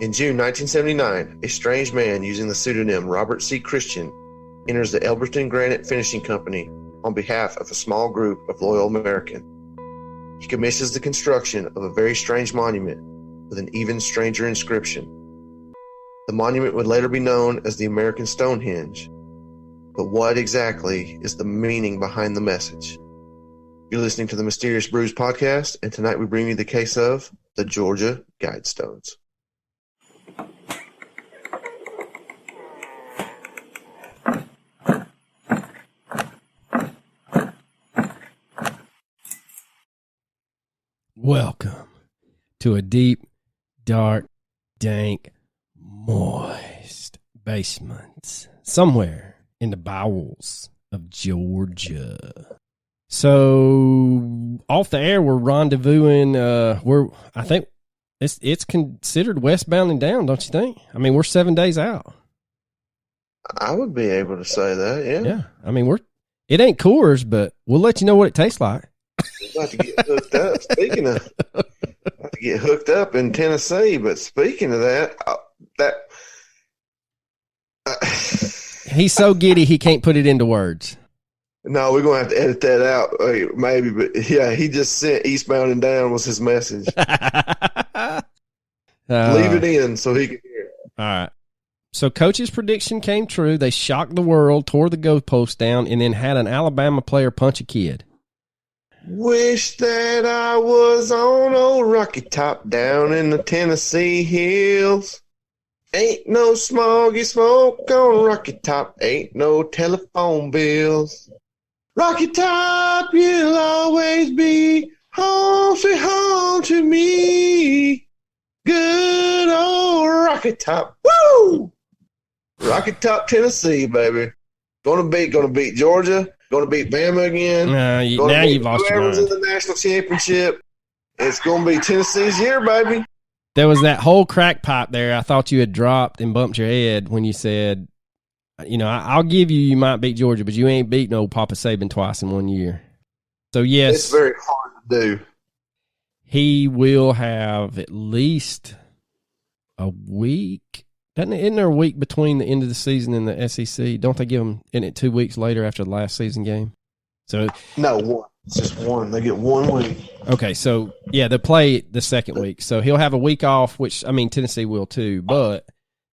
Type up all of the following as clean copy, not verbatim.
In June 1979, a strange man using the pseudonym Robert C. Christian enters the Elberton Granite Finishing Company on behalf of a small group of loyal Americans. He commissions the construction of a very strange monument with an even stranger inscription. The monument would later be known as the American Stonehenge. But what exactly is the meaning behind the message? You're listening to the Mysterious Brews podcast, and tonight we bring you the case of the Georgia Guidestones. Welcome to a deep, dark, dank, moist basement somewhere in the bowels of Georgia. So off the air, we're rendezvousing. I think it's considered westbound and down, don't you think? I mean, we're 7 days out. I would be able to say that, yeah. Yeah, I mean, it ain't Coors, but we'll let you know what it tastes like. About to get hooked up. Speaking of, about to get hooked up in Tennessee. But speaking of that, he's so giddy he can't put it into words. No, we're gonna have to edit that out, maybe. But yeah, he just sent "eastbound and down" was his message. Leave it in so he can hear it. All right. So Coach's prediction came true. They shocked the world, tore the goalpost down, and then had an Alabama player punch a kid. Wish that I was on old Rocky Top down in the Tennessee hills. Ain't no smoggy smoke on Rocky Top, ain't no telephone bills. Rocky Top, you'll always be home, sweet home to me. Good old Rocky Top, woo! Rocky Top, Tennessee, baby. Gonna beat Georgia. Going to beat Bama again. Now you've lost your mind. In the national championship. It's going to be Tennessee's year, baby. There was that whole crack pipe there. I thought you had dropped and bumped your head when you said, I'll give you might beat Georgia, but you ain't beat no Papa Saban twice in 1 year. So, yes. It's very hard to do. He will have at least a week. Isn't there a week between the end of the season and the SEC? Don't they give them in it 2 weeks later after the last season game? So no, one. It's just one. They get 1 week. Okay, so yeah, they play the second week. So he'll have a week off, which I mean Tennessee will too, but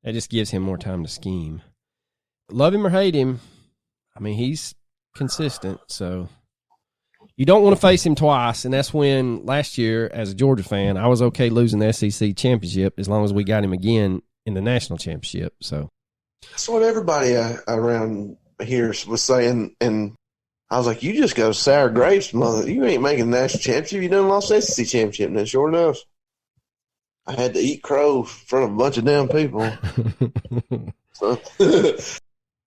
it just gives him more time to scheme. Love him or hate him, I mean he's consistent. So you don't want to face him twice, and that's when last year, as a Georgia fan, I was okay losing the SEC championship as long as we got him again in the national championship. So that's what everybody around here was saying, and I was like, you just go sour grapes, mother. You ain't making the national championship. You done lost the SEC championship. And then sure enough, I had to eat crow in front of a bunch of damn people. So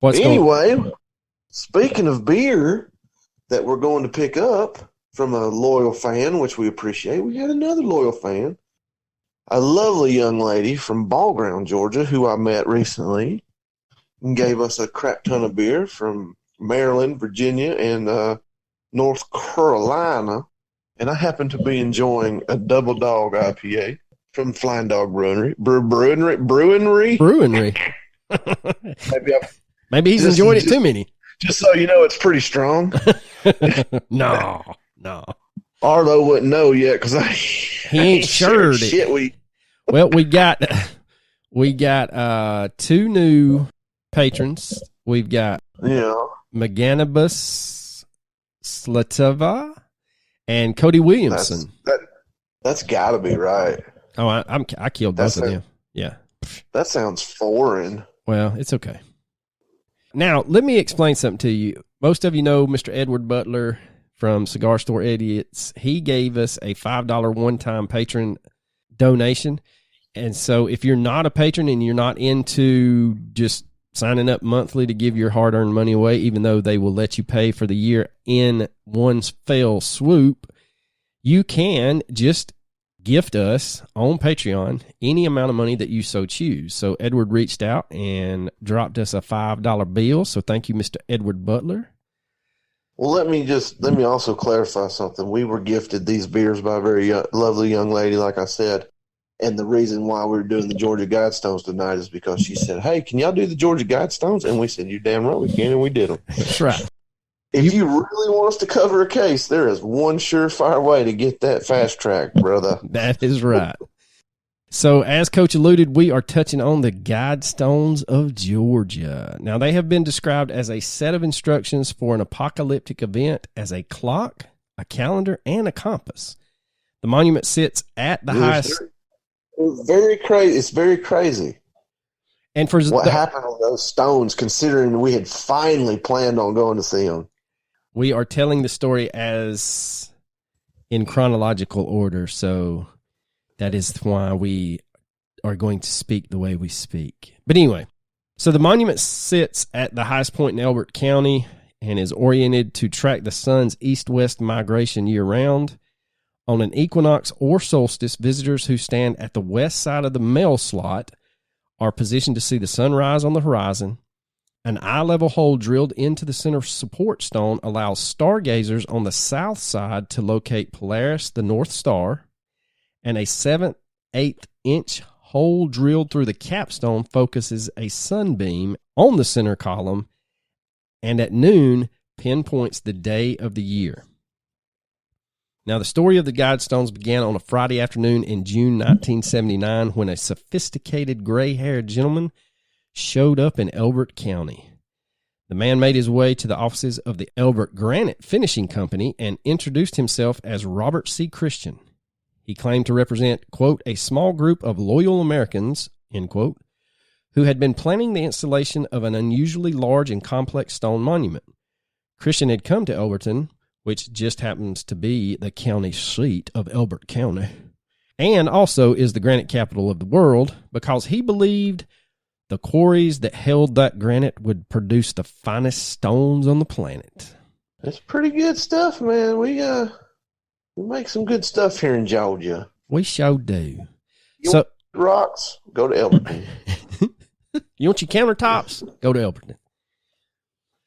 anyway, speaking of beer that we're going to pick up from a loyal fan, which we appreciate, we had another loyal fan. A lovely young lady from Ball Ground, Georgia, who I met recently, and gave us a crap ton of beer from Maryland, Virginia, and North Carolina. And I happen to be enjoying a Double Dog IPA from Flying Dog Brewery. Maybe he's enjoyed it too many. Just so you know, it's pretty strong. No. Arlo wouldn't know yet because he ain't sure. Well, we got two new patrons. We've got Maganibus Slatova and Cody Williamson. That's got to be right. Oh, I killed both of them. Yeah, that sounds foreign. Well, it's okay. Now, let me explain something to you. Most of you know Mr. Edward Butler from Cigar Store Idiots. He gave us a $5 one-time patron donation. And so if you're not a patron and you're not into just signing up monthly to give your hard-earned money away, even though they will let you pay for the year in one fell swoop, you can just gift us on Patreon any amount of money that you so choose. So Edward reached out and dropped us a $5 bill. So thank you, Mr. Edward Butler. Well, let me also clarify something. We were gifted these beers by a very lovely young lady, like I said. And the reason why we were doing the Georgia Guidestones tonight is because she said, "Hey, can y'all do the Georgia Guidestones?" And we said, "You damn right we can," and we did them. That's right. If you really want us to cover a case, there is one surefire way to get that fast track, brother. That is right. So, as Coach alluded, we are touching on the Guidestones of Georgia. Now, they have been described as a set of instructions for an apocalyptic event as a clock, a calendar, and a compass. The monument sits at the highest. It's very crazy. It's very crazy. And for what happened with those stones, considering we had finally planned on going to see them. We are telling the story as in chronological order, so that is why we are going to speak the way we speak. But anyway, so the monument sits at the highest point in Elbert County and is oriented to track the sun's east-west migration year-round. On an equinox or solstice, visitors who stand at the west side of the mail slot are positioned to see the sunrise on the horizon. An eye-level hole drilled into the center support stone allows stargazers on the south side to locate Polaris, the North Star, and a 7/8-inch hole drilled through the capstone focuses a sunbeam on the center column and at noon pinpoints the day of the year. Now, the story of the Guidestones began on a Friday afternoon in June 1979 when a sophisticated gray-haired gentleman showed up in Elbert County. The man made his way to the offices of the Elbert Granite Finishing Company and introduced himself as Robert C. Christian. He claimed to represent, quote, a small group of loyal Americans, end quote, who had been planning the installation of an unusually large and complex stone monument. Christian had come to Elberton, which just happens to be the county seat of Elbert County, and also is the granite capital of the world, because he believed the quarries that held that granite would produce the finest stones on the planet. That's pretty good stuff, man. We make some good stuff here in Georgia. We sure do. You want rocks? Go to Elberton. You want your countertops? Go to Elberton.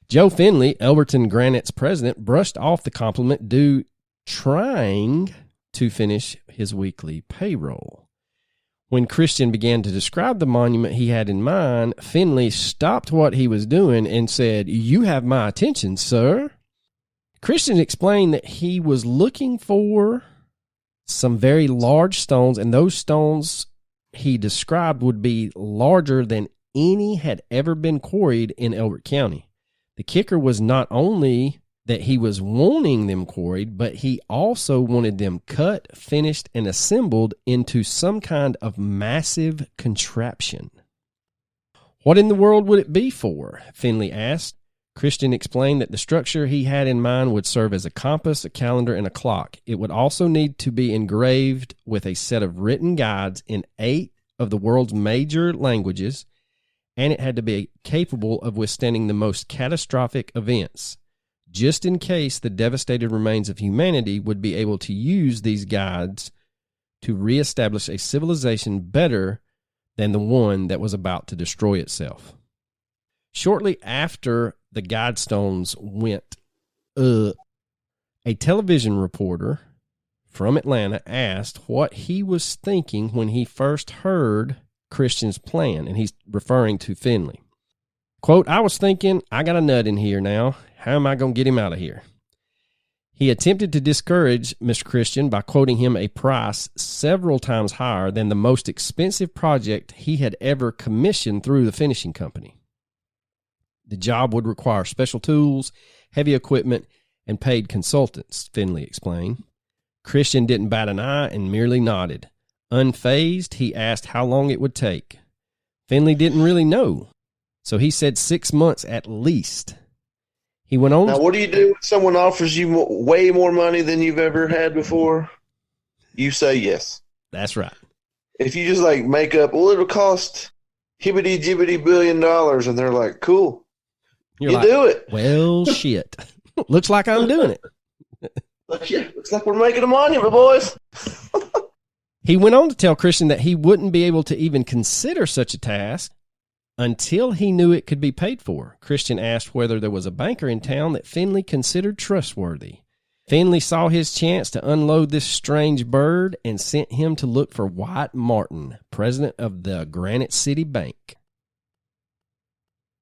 Joe Finley, Elberton Granite's president, brushed off the compliment due trying to finish his weekly payroll. When Christian began to describe the monument he had in mind, Finley stopped what he was doing and said, "You have my attention, sir." Christian explained that he was looking for some very large stones, and those stones he described would be larger than any had ever been quarried in Elbert County. The kicker was not only that he was wanting them quarried, but he also wanted them cut, finished, and assembled into some kind of massive contraption. What in the world would it be for? Finley asked. Christian explained that the structure he had in mind would serve as a compass, a calendar, and a clock. It would also need to be engraved with a set of written guides in 8 of the world's major languages, and it had to be capable of withstanding the most catastrophic events, just in case the devastated remains of humanity would be able to use these guides to reestablish a civilization better than the one that was about to destroy itself. Shortly after the Guidestones went up, a television reporter from Atlanta asked what he was thinking when he first heard Christian's plan, and he's referring to Finley. Quote, "I was thinking, I got a nut in here now. How am I going to get him out of here?" He attempted to discourage Mr. Christian by quoting him a price several times higher than the most expensive project he had ever commissioned through the finishing company. The job would require special tools, heavy equipment, and paid consultants, Finley explained. Christian didn't bat an eye and merely nodded. Unfazed, he asked how long it would take. Finley didn't really know, so he said 6 months at least. He went on. Now, what do you do when someone offers you way more money than you've ever had before? You say yes. That's right. If you just like make up, well, it'll cost hibbity-jibbity $1 billion, and they're like, cool, you like, do it. Well, shit. Looks like I'm doing it. Looks like we're making a monument, boys. He went on to tell Christian that he wouldn't be able to even consider such a task until he knew it could be paid for. Christian asked whether there was a banker in town that Finley considered trustworthy. Finley saw his chance to unload this strange bird and sent him to look for White Martin, president of the Granite City Bank.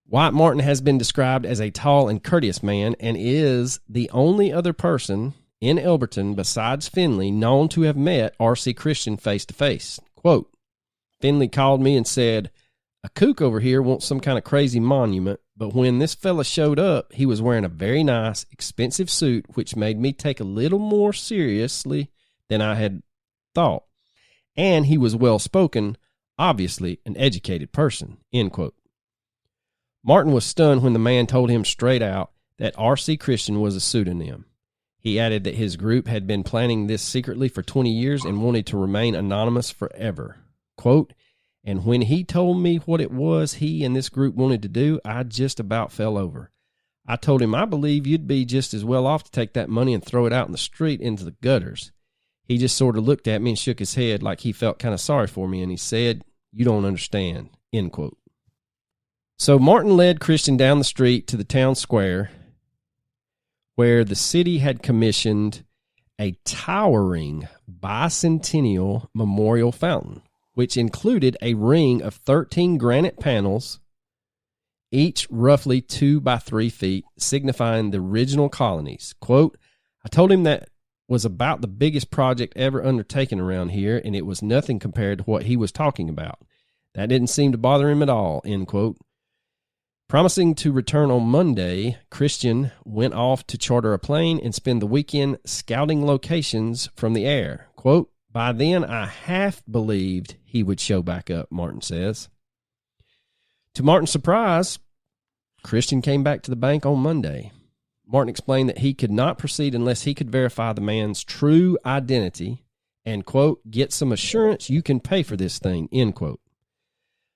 White Martin has been described as a tall and courteous man and is the only other person in Elberton besides Finley known to have met R.C. Christian face to face. Quote, Finley called me and said, "A kook over here wants some kind of crazy monument, but when this fella showed up, he was wearing a very nice, expensive suit, which made me take a little more seriously than I had thought. And he was well-spoken, obviously an educated person." End quote. Martin was stunned when the man told him straight out that R.C. Christian was a pseudonym. He added that his group had been planning this secretly for 20 years and wanted to remain anonymous forever. Quote, "And when he told me what it was he and this group wanted to do, I just about fell over. I told him I believe you'd be just as well off to take that money and throw it out in the street into the gutters. He just sort of looked at me and shook his head like he felt kind of sorry for me, and he said, 'You don't understand.'" End quote. So Martin led Christian down the street to the town square, where the city had commissioned a towering bicentennial memorial fountain, which included a ring of 13 granite panels, each roughly 2 by 3 feet, signifying the original colonies. Quote, "I told him that was about the biggest project ever undertaken around here, and it was nothing compared to what he was talking about. That didn't seem to bother him at all." End quote. Promising to return on Monday, Christian went off to charter a plane and spend the weekend scouting locations from the air. Quote, "By then, I half believed he would show back up," Martin says. To Martin's surprise, Christian came back to the bank on Monday. Martin explained that he could not proceed unless he could verify the man's true identity and, quote, "get some assurance you can pay for this thing," end quote.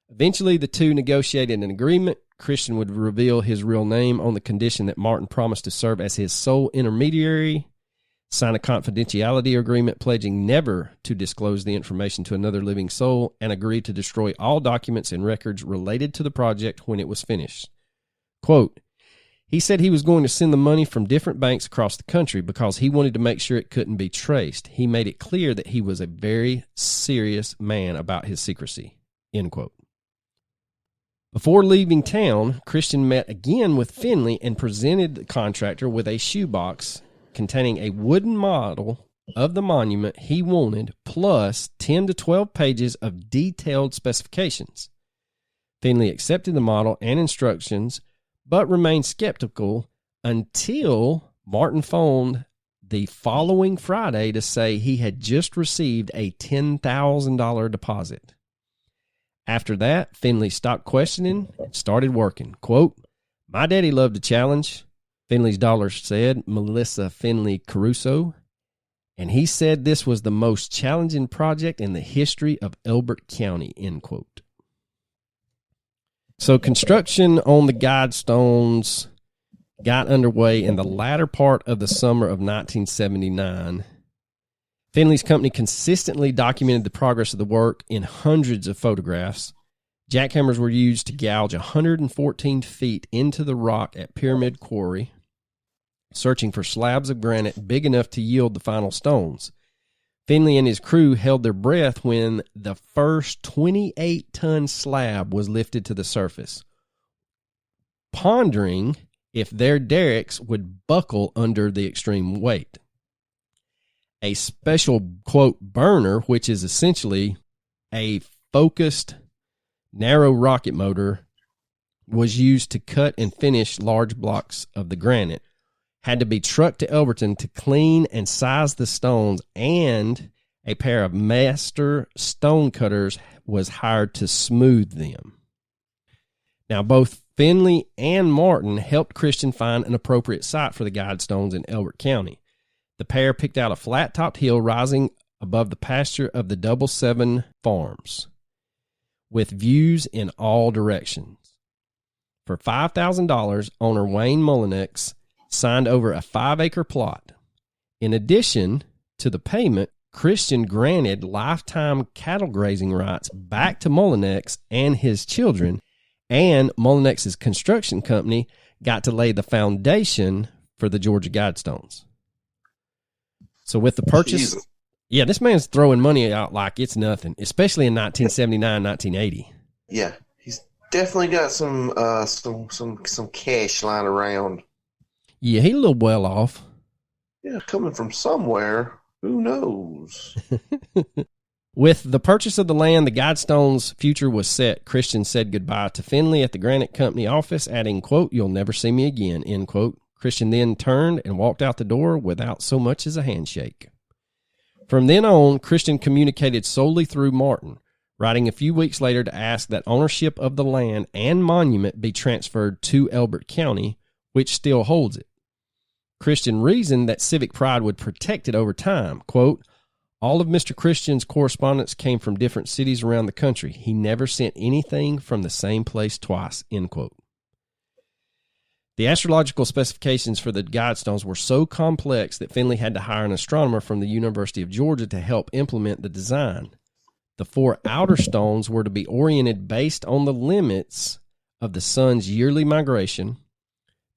Eventually, the two negotiated an agreement. Christian would reveal his real name on the condition that Martin promised to serve as his sole intermediary, sign a confidentiality agreement pledging never to disclose the information to another living soul, and agree to destroy all documents and records related to the project when it was finished. Quote, "He said he was going to send the money from different banks across the country because he wanted to make sure it couldn't be traced. He made it clear that he was a very serious man about his secrecy." End quote. Before leaving town, Christian met again with Finley and presented the contractor with a shoebox containing a wooden model of the monument he wanted, plus 10 to 12 pages of detailed specifications. Finley accepted the model and instructions, but remained skeptical until Martin phoned the following Friday to say he had just received a $10,000 deposit. After that, Finley stopped questioning and started working. Quote, "My daddy loved a challenge," Finley's daughter said, Melissa Finley Caruso, "and he said this was the most challenging project in the history of Elbert County," end quote. So construction on the Guidestones got underway in the latter part of the summer of 1979. Finley's company consistently documented the progress of the work in hundreds of photographs. Jackhammers were used to gouge 114 feet into the rock at Pyramid Quarry, searching for slabs of granite big enough to yield the final stones. Finley and his crew held their breath when the first 28-ton slab was lifted to the surface, pondering if their derricks would buckle under the extreme weight. A special, quote, burner, which is essentially a focused, narrow rocket motor, was used to cut and finish large blocks of the granite. Had to be trucked to Elberton to clean and size the stones, and a pair of master stone cutters was hired to smooth them. Now, both Finley and Martin helped Christian find an appropriate site for the Guidestones in Elbert County. The pair picked out a flat-topped hill rising above the pasture of the Double Seven Farms, with views in all directions. For $5,000, owner Wayne Mullinex signed over a 5-acre plot. In addition to the payment, Christian granted lifetime cattle grazing rights back to Mullinex and his children, and Mullinex's construction company got to lay the foundation for the Georgia Guidestones. So with the purchase, Jesus. yeah, this man's throwing money out like it's nothing, especially in 1979, 1980. Yeah, he's definitely got some cash lying around. Yeah, he's a little well off. Yeah, coming from somewhere. Who knows? With the purchase of the land, the Guidestones' future was set. Christian said goodbye to Finley at the Granite Company office, adding, quote, "You'll never see me again," end quote. Christian then turned and walked out the door without so much as a handshake. From then on, Christian communicated solely through Martin, writing a few weeks later to ask that ownership of the land and monument be transferred to Elbert County, which still holds it. Christian reasoned that civic pride would protect it over time. Quote, "All of Mr. Christian's correspondence came from different cities around the country. He never sent anything from the same place twice," end quote. The astrological specifications for the Guidestones were so complex that Finley had to hire an astronomer from the University of Georgia to help implement the design. The 4 outer stones were to be oriented based on the limits of the sun's yearly migration.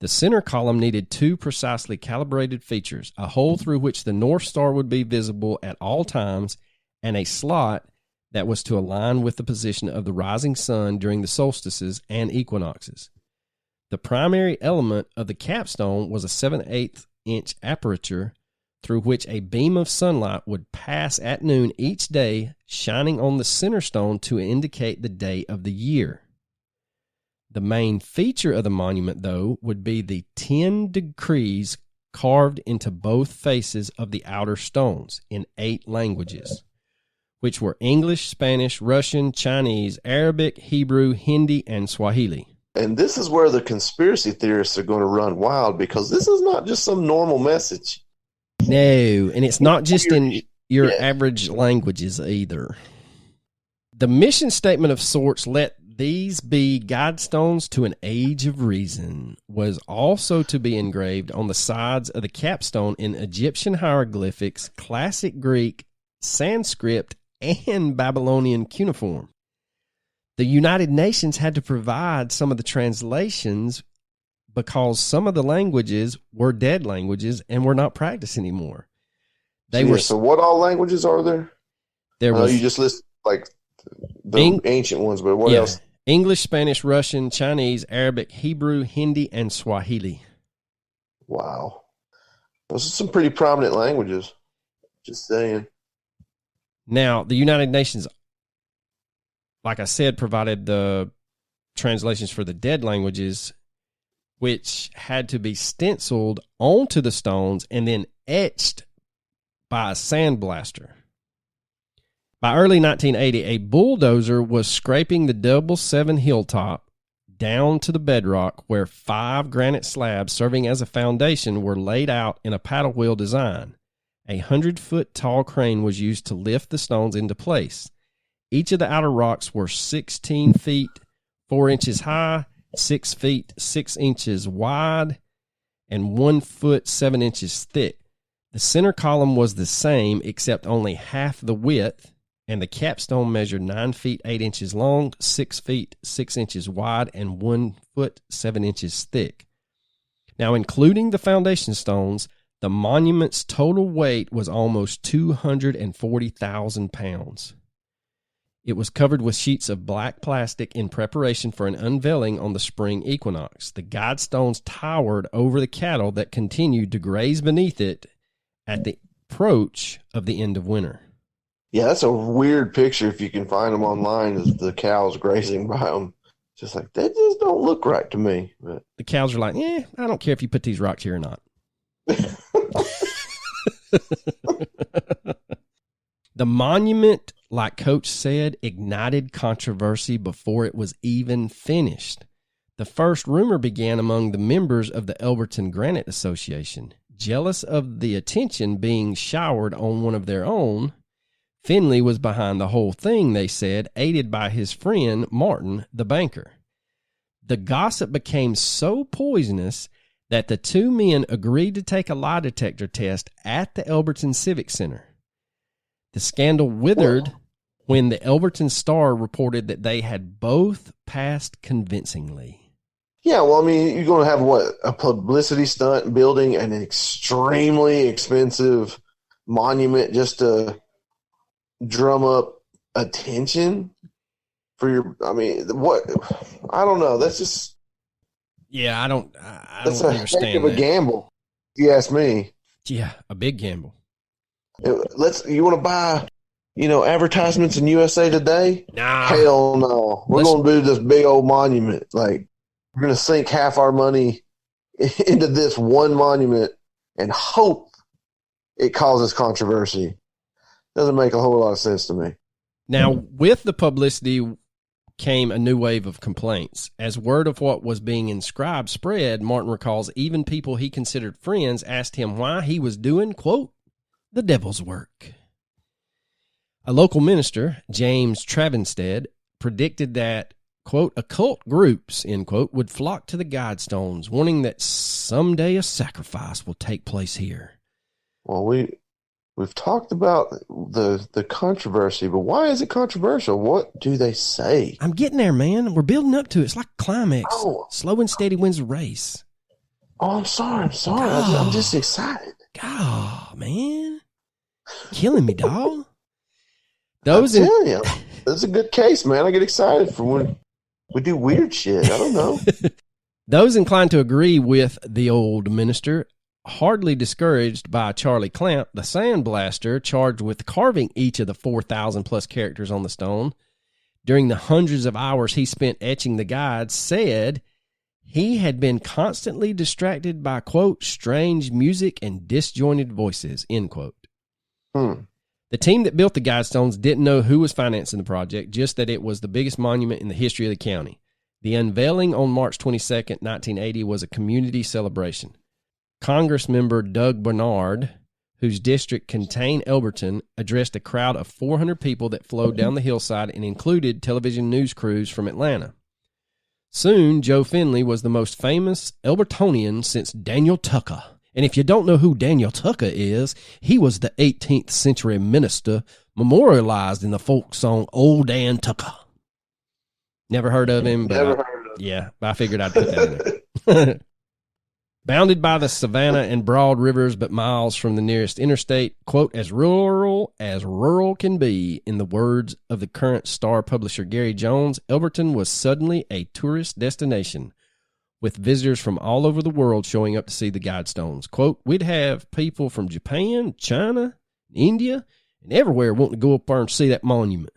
The center column needed 2 precisely calibrated features, a hole through which the North Star would be visible at all times, and a slot that was to align with the position of the rising sun during the solstices and equinoxes. The primary element of the capstone was a 7/8 inch aperture through which a beam of sunlight would pass at noon each day, shining on the center stone to indicate the day of the year. The main feature of the monument, though, would be the 10 decrees carved into both faces of the outer stones in 8 languages, which were English, Spanish, Russian, Chinese, Arabic, Hebrew, Hindi, and Swahili. And this is where the conspiracy theorists are going to run wild, because this is not just some normal message. No, and it's not just in your average languages either. The mission statement of sorts, "Let these be Guidestones to an age of reason," was also to be engraved on the sides of the capstone in Egyptian hieroglyphics, Classic Greek, Sanskrit, and Babylonian cuneiform. The United Nations had to provide some of the translations because some of the languages were dead languages and were not practiced anymore. So what all languages are there? You just listed like the ancient ones, but what else? English, Spanish, Russian, Chinese, Arabic, Hebrew, Hindi, and Swahili. Wow. Those are some pretty prominent languages. Just saying. Now, the United Nations, like I said, provided the translations for the dead languages, which had to be stenciled onto the stones and then etched by a sandblaster. By early 1980, a bulldozer was scraping the double 7 hilltop down to the bedrock, where 5 granite slabs serving as a foundation were laid out in a paddle wheel design. A 100-foot tall crane was used to lift the stones into place. Each of the outer rocks were 16 feet 4 inches high, 6 feet 6 inches wide, and 1 foot 7 inches thick. The center column was the same, except only half the width, and the capstone measured 9 feet 8 inches long, 6 feet 6 inches wide, and 1 foot 7 inches thick. Now, including the foundation stones, the monument's total weight was almost 240,000 pounds. It was covered with sheets of black plastic in preparation for an unveiling on the spring equinox. The Guidestones towered over the cattle that continued to graze beneath it at the approach of the end of winter. Yeah, that's a weird picture if you can find them online, is the cows grazing by them. Just like, that just don't look right to me. But the cows are like, I don't care if you put these rocks here or not. The monument, like Coach said, ignited controversy before it was even finished. The first rumor began among the members of the Elberton Granite Association. Jealous of the attention being showered on one of their own, Finley was behind the whole thing, they said, aided by his friend Martin, the banker. The gossip became so poisonous that the 2 men agreed to take a lie detector test at the Elberton Civic Center. The scandal withered when the Elberton Star reported that they had both passed convincingly. Yeah, well, I mean, you're going to have a publicity stunt building an extremely expensive monument just to drum up attention for your. I mean, what? I don't know. That's just. Yeah, I don't That's a heck understand of a that. gamble. If you ask me. Yeah, a big gamble. You want to buy, advertisements in USA Today? Nah. Hell no. We're going to do this big old monument. Like, we're going to sink half our money into this one monument and hope it causes controversy. Doesn't make a whole lot of sense to me. Now, with the publicity came a new wave of complaints. As word of what was being inscribed spread, Martin recalls even people he considered friends asked him why he was doing, quote, the devil's work. A local minister, James Travenstead, predicted that, quote, occult groups, end quote, would flock to the Guidestones, warning that someday a sacrifice will take place here. Well, we've talked about the controversy, but why is it controversial? What do they say? I'm getting there, man. We're building up to it. It's like a climax. Oh. Slow and steady wins the race. Oh, I'm sorry. Oh. I'm just excited. God, man. Killing me, dog. I'm telling you, that's a good case, man. I get excited for when we do weird shit. I don't know. Those inclined to agree with the old minister, hardly discouraged by Charlie Clamp, the sandblaster charged with carving each of the 4,000 plus characters on the stone, during the hundreds of hours he spent etching the guides, said he had been constantly distracted by, quote, strange music and disjointed voices, end quote. The team that built the Guidestones didn't know who was financing the project, just that it was the biggest monument in the history of the county. The unveiling on March 22nd, 1980 was a community celebration. Congressmember Doug Bernard, whose district contained Elberton, addressed a crowd of 400 people that flowed down the hillside and included television news crews from Atlanta. Soon, Joe Finley was the most famous Elbertonian since Daniel Tucker. And if you don't know who Daniel Tucker is, he was the 18th century minister memorialized in the folk song Old Dan Tucker. Never heard of him, but Never heard of him. Yeah, but I figured I'd put that in there. Bounded by the Savannah and Broad rivers, but miles from the nearest interstate, quote, as rural can be, in the words of the current Star publisher Gary Jones, Elberton was suddenly a tourist destination, with visitors from all over the world showing up to see the Guidestones. Quote, we'd have people from Japan, China, India, and everywhere wanting to go up there and see that monument.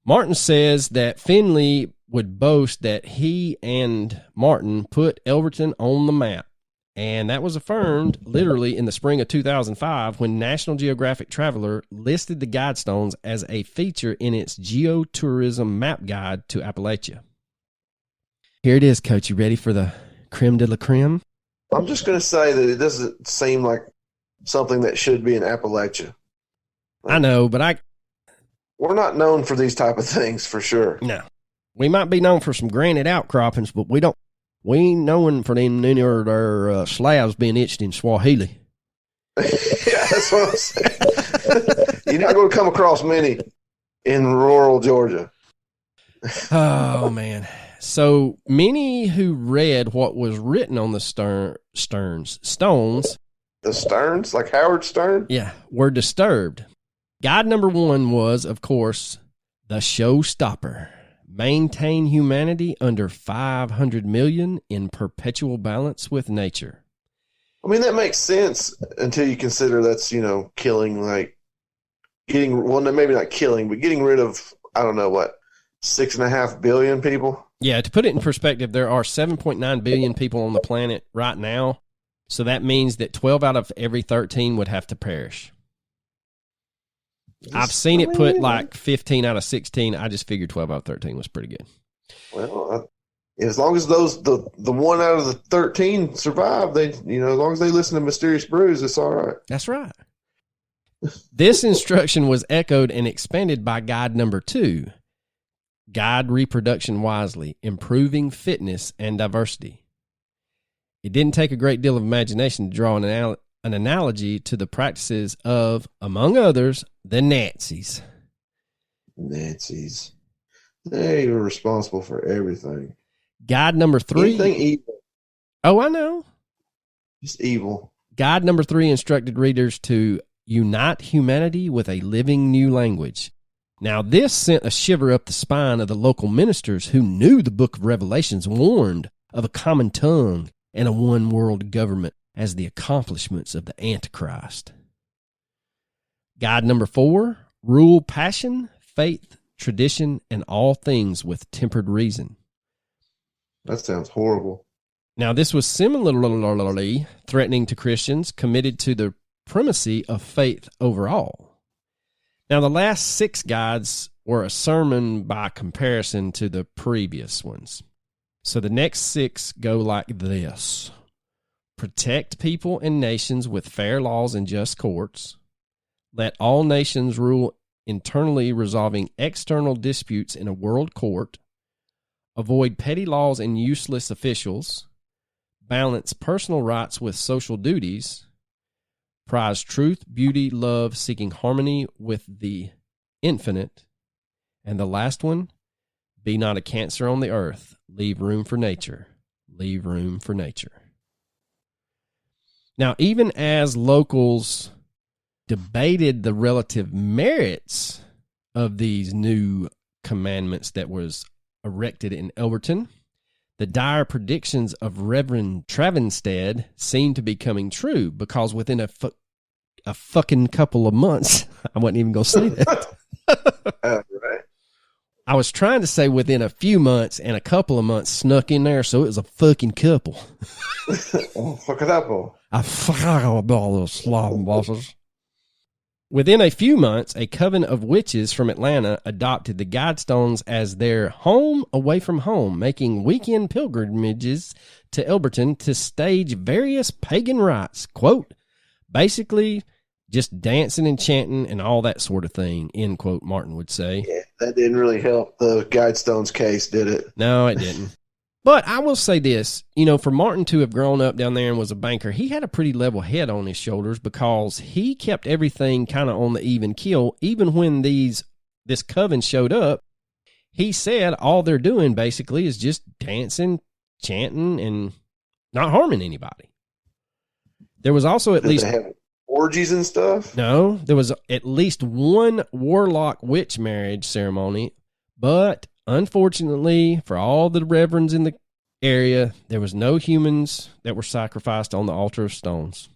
Martin says that Finley would boast that he and Martin put Elberton on the map, and that was affirmed literally in the spring of 2005 when National Geographic Traveler listed the Guidestones as a feature in its geotourism map guide to Appalachia. Here it is, Coach. You ready for the creme de la creme? I'm just going to say that it doesn't seem like something that should be in Appalachia. I know, but we're not known for these type of things for sure. No. We might be known for some granite outcroppings, but we ain't known for them any of their slabs being etched in Swahili. Yeah, that's what I'm saying. You're not going to come across many in rural Georgia. Oh, man. So many who read what was written on the stones, the Sterns, like Howard Stern? Yeah, were disturbed. Guide number 1 was, of course, the showstopper. Maintain humanity under 500 million in perpetual balance with nature. I mean, that makes sense until you consider that's, killing, maybe not killing, but getting rid of, 6.5 billion people? Yeah, to put it in perspective, there are 7.9 billion people on the planet right now. So that means that 12 out of every 13 would have to perish. I've seen it put like 15 out of 16. I just figured 12 out of 13 was pretty good. Well, as long as the 1 out of the 13 survive, as long as they listen to Mysterious Brews, it's all right. That's right. This instruction was echoed and expanded by guide number 2. Guide reproduction wisely, improving fitness and diversity. It didn't take a great deal of imagination to draw an analogy to the practices of, among others, the Nazis. Nazis. They were responsible for everything. Guide number 3. Anything evil. Oh, I know. Just evil. Guide number 3 instructed readers to unite humanity with a living new language. Now, this sent a shiver up the spine of the local ministers who knew the book of Revelations warned of a common tongue and a one-world government as the accomplishments of the Antichrist. Guide number 4, rule passion, faith, tradition, and all things with tempered reason. That sounds horrible. Now, this was similarly threatening to Christians committed to the primacy of faith overall. Now, the last 6 guides were a sermon by comparison to the previous ones. So the next 6 go like this. Protect people and nations with fair laws and just courts. Let all nations rule internally, resolving external disputes in a world court. Avoid petty laws and useless officials. Balance personal rights with social duties. Prize truth, beauty, love, seeking harmony with the infinite. And the last one, be not a cancer on the earth. Leave room for nature. Leave room for nature. Now, even as locals debated the relative merits of these new commandments that was erected in Elberton, the dire predictions of Reverend Travenstead seemed to be coming true, because within a fucking couple of months, I wasn't even going to say that. Right. I was trying to say within a few months, and a couple of months snuck in there, so it was a fucking couple. Fuck it up. I fuck all those slob bosses. Within a few months, a coven of witches from Atlanta adopted the Guidestones as their home away from home, making weekend pilgrimages to Elberton to stage various pagan rites. Quote, basically just dancing and chanting and all that sort of thing, end quote, Martin would say. Yeah, that didn't really help the Guidestones case, did it? No, it didn't. But I will say this, for Martin to have grown up down there and was a banker, he had a pretty level head on his shoulders, because he kept everything kind of on the even keel. Even when this coven showed up, he said all they're doing basically is just dancing, chanting, and not harming anybody. There was also at least... They have orgies and stuff? No, there was at least one warlock witch marriage ceremony, but... unfortunately, for all the reverends in the area, there was no humans that were sacrificed on the altar of stones.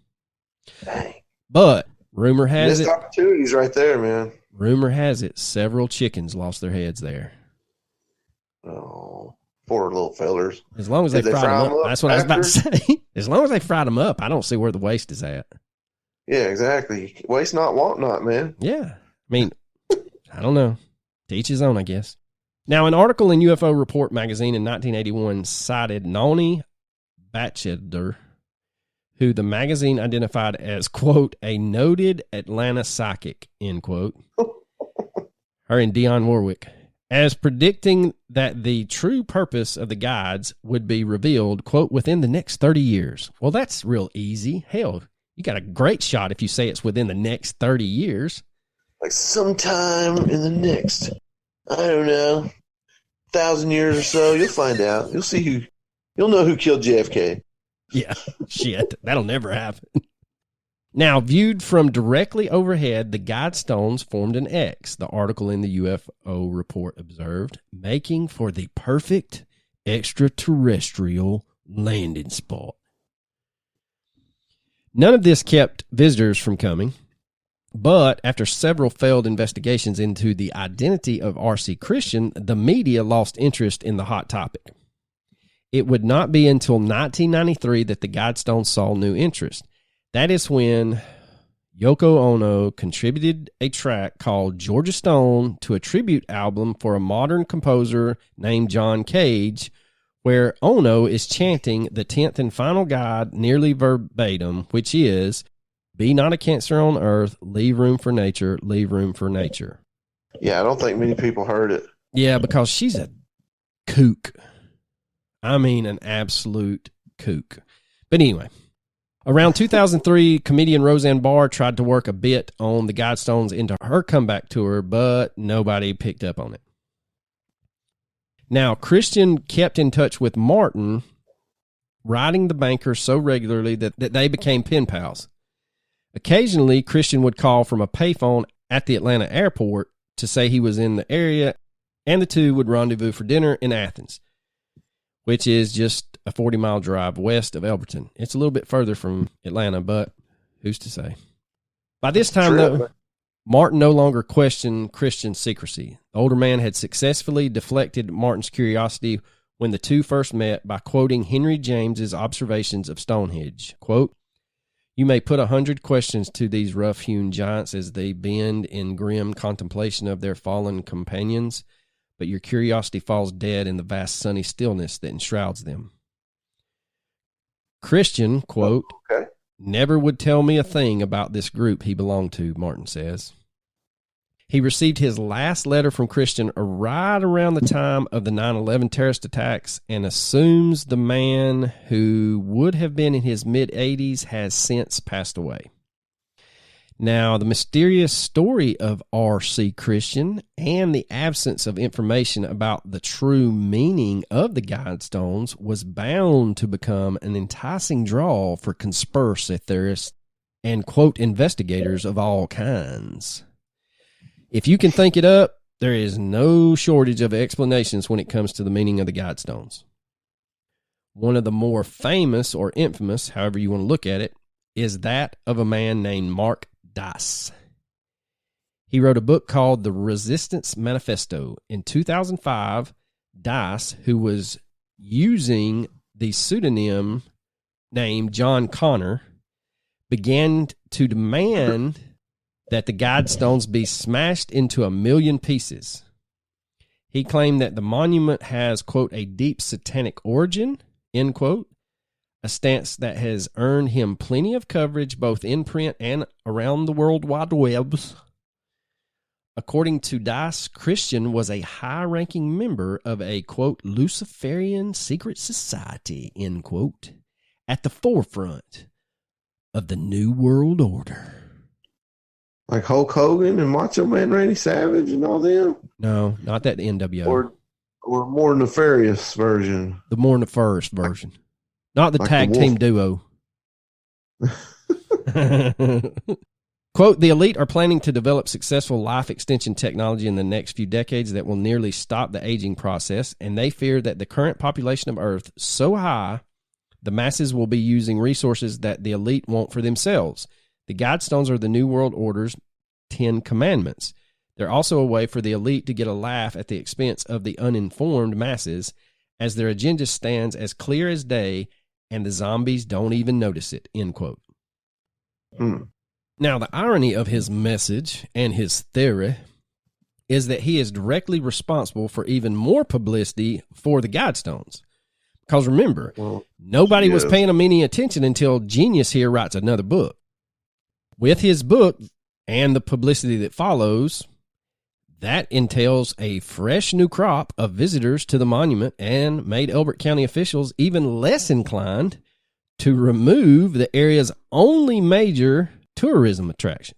Dang. But rumor has Missed opportunities right there, man. Rumor has it several chickens lost their heads there. Oh, poor little fellers. As long as they fried them up. That's what I was about to say. As long as they fried them up, I don't see where the waste is at. Yeah, exactly. Waste not, want not, man. Yeah. I mean, I don't know. To each his own, I guess. Now, an article in UFO Report magazine in 1981 cited Noni Batchelder, who the magazine identified as, quote, a noted Atlanta psychic, end quote, her and Dionne Warwick, as predicting that the true purpose of the guides would be revealed, quote, within the next 30 years. Well, that's real easy. Hell, you got a great shot if you say it's within the next 30 years. Like sometime in the next... I don't know, 1,000 years or so, you'll find out. You'll know who killed JFK. Yeah, shit, that'll never happen. Now, viewed from directly overhead, the Guidestones formed an X, the article in the UFO report observed, making for the perfect extraterrestrial landing spot. None of this kept visitors from coming. But after several failed investigations into the identity of R.C. Christian, the media lost interest in the hot topic. It would not be until 1993 that the Guidestones saw new interest. That is when Yoko Ono contributed a track called Georgia Stone to a tribute album for a modern composer named John Cage, where Ono is chanting the 10th and final guide nearly verbatim, which is... be not a cancer on earth, leave room for nature, leave room for nature. Yeah, I don't think many people heard it. Yeah, because she's a kook. I mean, an absolute kook. But anyway, around 2003, comedian Roseanne Barr tried to work a bit on the Guidestones into her comeback tour, but nobody picked up on it. Now, Christian kept in touch with Martin writing the banker so regularly that they became pen pals. Occasionally, Christian would call from a payphone at the Atlanta airport to say he was in the area, and the two would rendezvous for dinner in Athens, which is just a 40-mile drive west of Elberton. It's a little bit further from Atlanta, but who's to say? By this time, though, Martin no longer questioned Christian's secrecy. The older man had successfully deflected Martin's curiosity when the two first met by quoting Henry James's observations of Stonehenge. Quote, "You may put 100 questions to these rough-hewn giants as they bend in grim contemplation of their fallen companions, but your curiosity falls dead in the vast sunny stillness that enshrouds them." Christian, quote, "never would tell me a thing about this group he belonged to," Martin says. He received his last letter from Christian right around the time of the 9/11 terrorist attacks and assumes the man, who would have been in his mid-80s, has since passed away. Now, the mysterious story of R.C. Christian and the absence of information about the true meaning of the Guidestones was bound to become an enticing draw for conspiracy theorists and, quote, investigators of all kinds. If you can think it up, there is no shortage of explanations when it comes to the meaning of the Guidestones. One of the more famous or infamous, however you want to look at it, is that of a man named Mark Dice. He wrote a book called The Resistance Manifesto. In 2005, Dice, who was using the pseudonym named John Connor, began to demand that the Guidestones be smashed into 1,000,000 pieces. He claimed that the monument has, quote, a deep satanic origin, end quote, a stance that has earned him plenty of coverage both in print and around the World Wide Webs. According to Dice, Christian was a high-ranking member of a, quote, Luciferian secret society, end quote, at the forefront of the New World Order. Like Hulk Hogan and Macho Man Randy Savage and all them? No, not that NWO. Or more nefarious version. The more nefarious version. Not the like tag the team duo. Quote, "The elite are planning to develop successful life extension technology in the next few decades that will nearly stop the aging process, and they fear that the current population of Earth so high, the masses will be using resources that the elite want for themselves. The Guidestones are the New World Order's 10 Commandments. They're also a way for the elite to get a laugh at the expense of the uninformed masses, as their agenda stands as clear as day, and the zombies don't even notice it," end quote. Now, the irony of his message and his theory is that he is directly responsible for even more publicity for the Guidestones. Because remember, nobody was paying him any attention until Genius here writes another book. With his book and the publicity that follows, that entails a fresh new crop of visitors to the monument and made Elbert County officials even less inclined to remove the area's only major tourism attraction.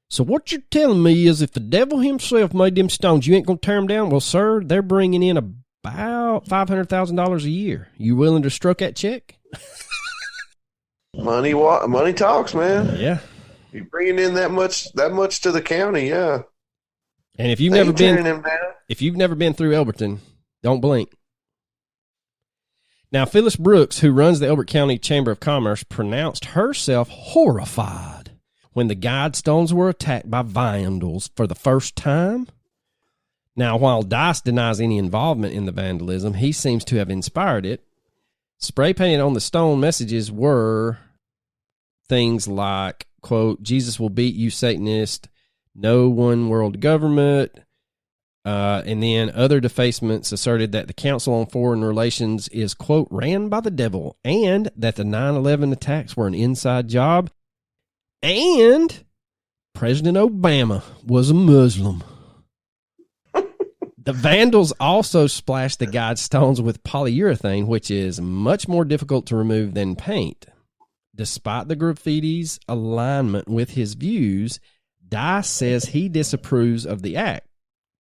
So what you're telling me is if the devil himself made them stones, you ain't going to tear them down? Well, sir, they're bringing in about $500,000 a year. You willing to stroke that check? Money talks, man. Yeah. You're bringing in that much to the county, yeah. And if you've never been through Elberton, don't blink. Now, Phyllis Brooks, who runs the Elbert County Chamber of Commerce, pronounced herself horrified when the Guidestones were attacked by vandals for the first time. Now, while Dice denies any involvement in the vandalism, he seems to have inspired it. Spray painted on the stone messages were things like, quote, "Jesus will beat you, Satanist," "No one world government," and then other defacements asserted that the Council on Foreign Relations is, quote, "ran by the devil," and that the 9/11 attacks were an inside job, and President Obama was a Muslim. The vandals also splashed the Guidestones with polyurethane, which is much more difficult to remove than paint. Despite the graffiti's alignment with his views, Dice says he disapproves of the act.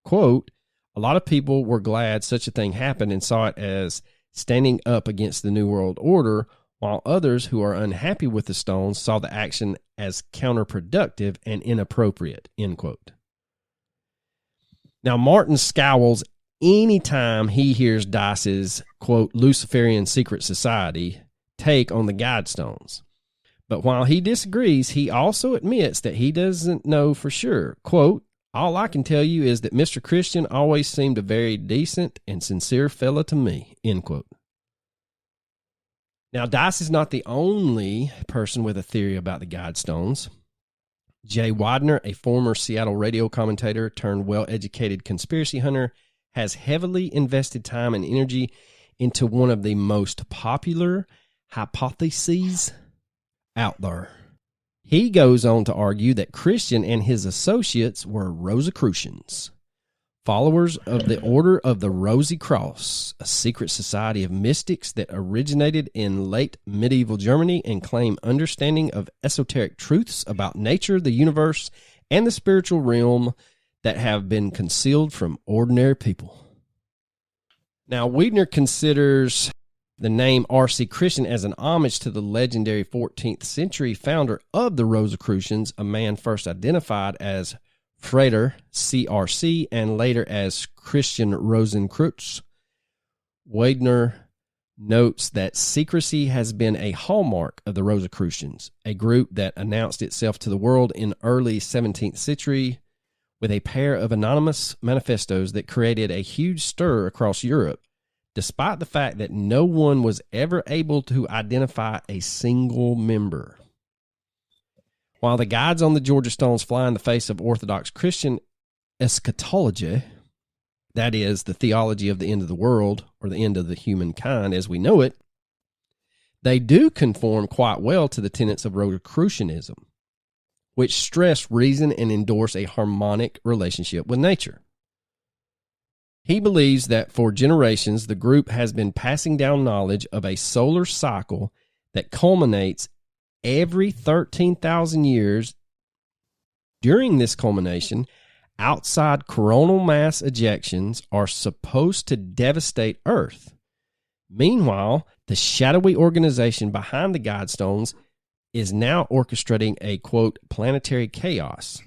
Quote, "A lot of people were glad such a thing happened and saw it as standing up against the New World Order, while others who are unhappy with the stones saw the action as counterproductive and inappropriate, end quote. Now, Martin scowls anytime he hears Dice's, quote, Luciferian secret society take on the Guidestones. But while he disagrees, he also admits that he doesn't know for sure. Quote, all I can tell you is that Mr. Christian always seemed a very decent and sincere fella to me, end quote. Now, Dice is not the only person with a theory about the Guidestones. Jay Widener, a former Seattle radio commentator turned well-educated conspiracy hunter, has heavily invested time and energy into one of the most popular hypotheses out there. He goes on to argue that Christian and his associates were Rosicrucians, followers of the Order of the Rosy Cross, a secret society of mystics that originated in late medieval Germany and claim understanding of esoteric truths about nature, the universe, and the spiritual realm that have been concealed from ordinary people. Now, Widener considers the name R.C. Christian as an homage to the legendary 14th century founder of the Rosicrucians, a man first identified as Frater, CRC, and later as Christian Rosenkreuz. Widener notes that secrecy has been a hallmark of the Rosicrucians, a group that announced itself to the world in early 17th century with a pair of anonymous manifestos that created a huge stir across Europe, despite the fact that no one was ever able to identify a single member. While the guides on the Georgia Stones fly in the face of Orthodox Christian eschatology, that is, the theology of the end of the world or the end of the humankind as we know it, they do conform quite well to the tenets of Rosicrucianism, which stress reason and endorse a harmonic relationship with nature. He believes that for generations, the group has been passing down knowledge of a solar cycle that culminates every 13,000 years. During this culmination, outside coronal mass ejections are supposed to devastate Earth. Meanwhile, the shadowy organization behind the Guidestones is now orchestrating a, quote, planetary chaos.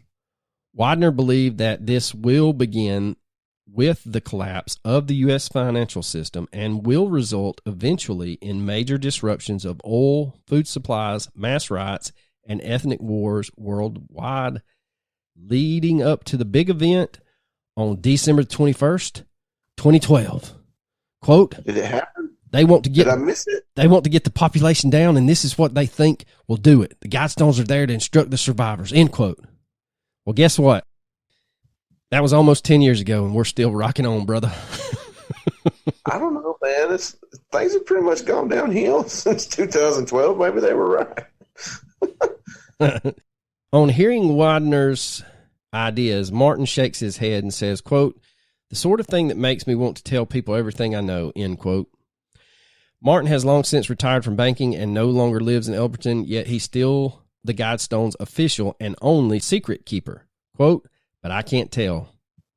Widener believed that this will begin with the collapse of the U.S. financial system and will result eventually in major disruptions of oil, food supplies, mass riots, and ethnic wars worldwide, leading up to the big event on December 21st, 2012. Quote, did it happen? They want to get, did I miss it? They want to get the population down, and this is what they think will do it. The Guidestones are there to instruct the survivors, end quote. Well, guess what? That was almost 10 years ago, and we're still rocking on, brother. I don't know, man. Things have pretty much gone downhill since 2012. Maybe they were right. On hearing Widener's ideas, Martin shakes his head and says, quote, the sort of thing that makes me want to tell people everything I know, end quote. Martin has long since retired from banking and no longer lives in Elberton, yet he's still the Guidestones' official and only secret keeper. Quote, but I can't tell,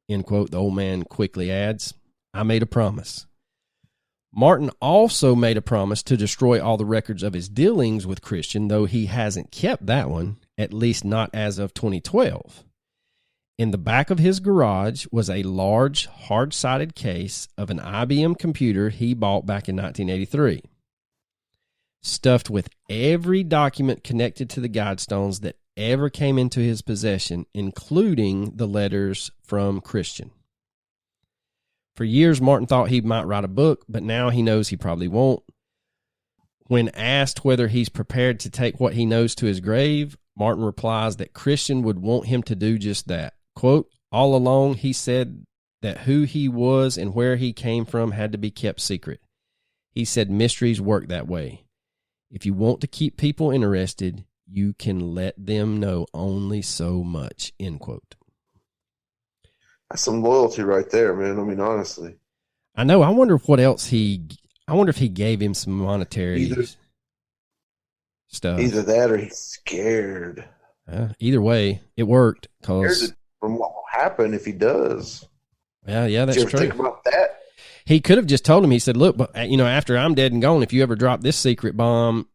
end quote. The old man quickly adds, I made a promise. Martin also made a promise to destroy all the records of his dealings with Christian, though he hasn't kept that one, at least not as of 2012. In the back of his garage was a large, hard-sided case of an IBM computer he bought back in 1983, stuffed with every document connected to the Guidestones that ever came into his possession, including the letters from Christian. For years, Martin thought he might write a book, but now he knows he probably won't. When asked whether he's prepared to take what he knows to his grave, Martin replies that Christian would want him to do just that. Quote, all along, he said that who he was and where he came from had to be kept secret. He said mysteries work that way. If you want to keep people interested, you can let them know only so much, end quote. That's some loyalty right there, man. I mean, honestly. I know. I wonder what else I wonder if he gave him some monetary stuff. Either that or he's scared. Either way, it worked. Scared from what will happen if he does. Yeah, that's Did you ever true. think about that? He could have just told him, he said, look, but, after I'm dead and gone, if you ever drop this secret bomb,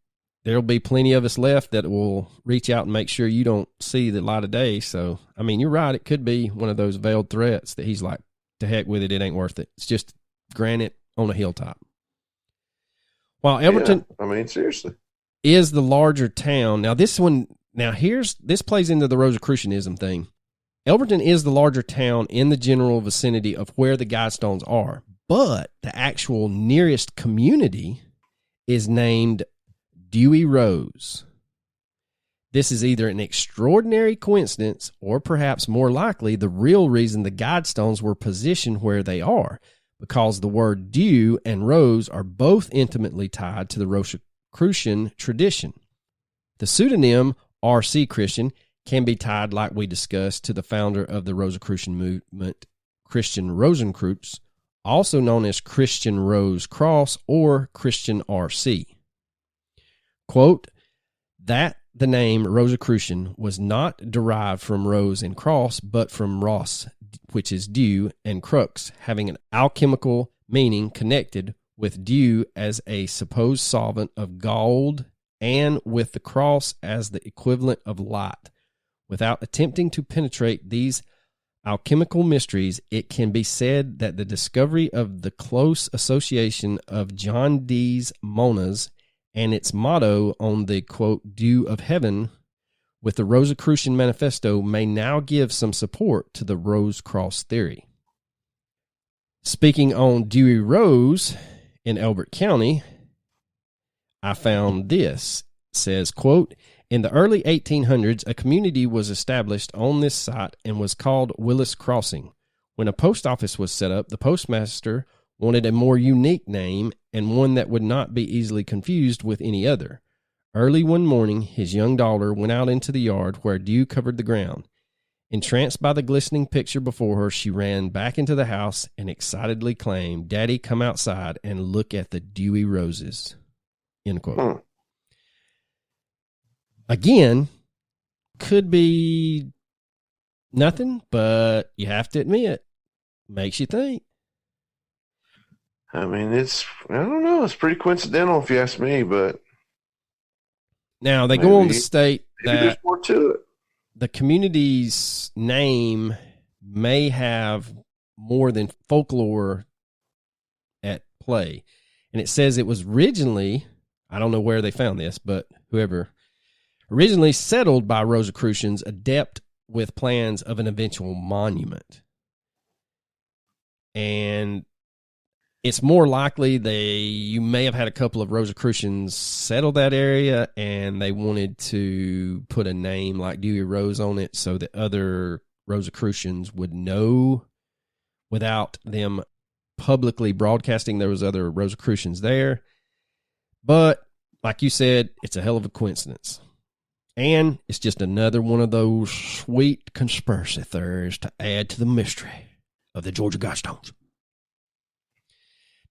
there'll be plenty of us left that will reach out and make sure you don't see the light of day. So, I mean, you're right. It could be one of those veiled threats that he's like, to heck with it. It ain't worth it. It's just granite on a hilltop. While Elberton, seriously, is the larger town. Now, this plays into the Rosicrucianism thing. Elberton is the larger town in the general vicinity of where the Guidestones are, but the actual nearest community is named Dewey Rose. This is either an extraordinary coincidence or perhaps more likely the real reason the Guidestones were positioned where they are, because the word dew and rose are both intimately tied to the Rosicrucian tradition. The pseudonym R.C. Christian can be tied, like we discussed, to the founder of the Rosicrucian movement, Christian Rosenkreutz, also known as Christian Rose Cross or Christian R.C. Quote, that the name Rosicrucian was not derived from rose and cross, but from ros, which is dew, and crux, having an alchemical meaning connected with dew as a supposed solvent of gold and with the cross as the equivalent of light. Without attempting to penetrate these alchemical mysteries, it can be said that the discovery of the close association of John Dee's Monas and its motto on the, quote, dew of heaven with the Rosicrucian Manifesto may now give some support to the Rose Cross theory. Speaking on Dewey Rose in Elbert County, I found this. It says, quote, in the early 1800s, a community was established on this site and was called Willis Crossing. When a post office was set up, the postmaster wanted a more unique name and one that would not be easily confused with any other. Early one morning, his young daughter went out into the yard where dew covered the ground. Entranced by the glistening picture before her, she ran back into the house and excitedly claimed, Daddy, come outside and look at the dewy roses. End quote. Again, could be nothing, but you have to admit, makes you think. I don't know, it's pretty coincidental if you ask me, but. Now, they go on to state that there's more to it. The community's name may have more than folklore at play. And it says it was originally, I don't know where they found this, but whoever, originally settled by Rosicrucians adept with plans of an eventual monument. And it's more likely you may have had a couple of Rosicrucians settle that area and they wanted to put a name like Dewey Rose on it so that other Rosicrucians would know without them publicly broadcasting there was other Rosicrucians there. But like you said, it's a hell of a coincidence. And it's just another one of those sweet conspiracy theories to add to the mystery of the Georgia Guidestones.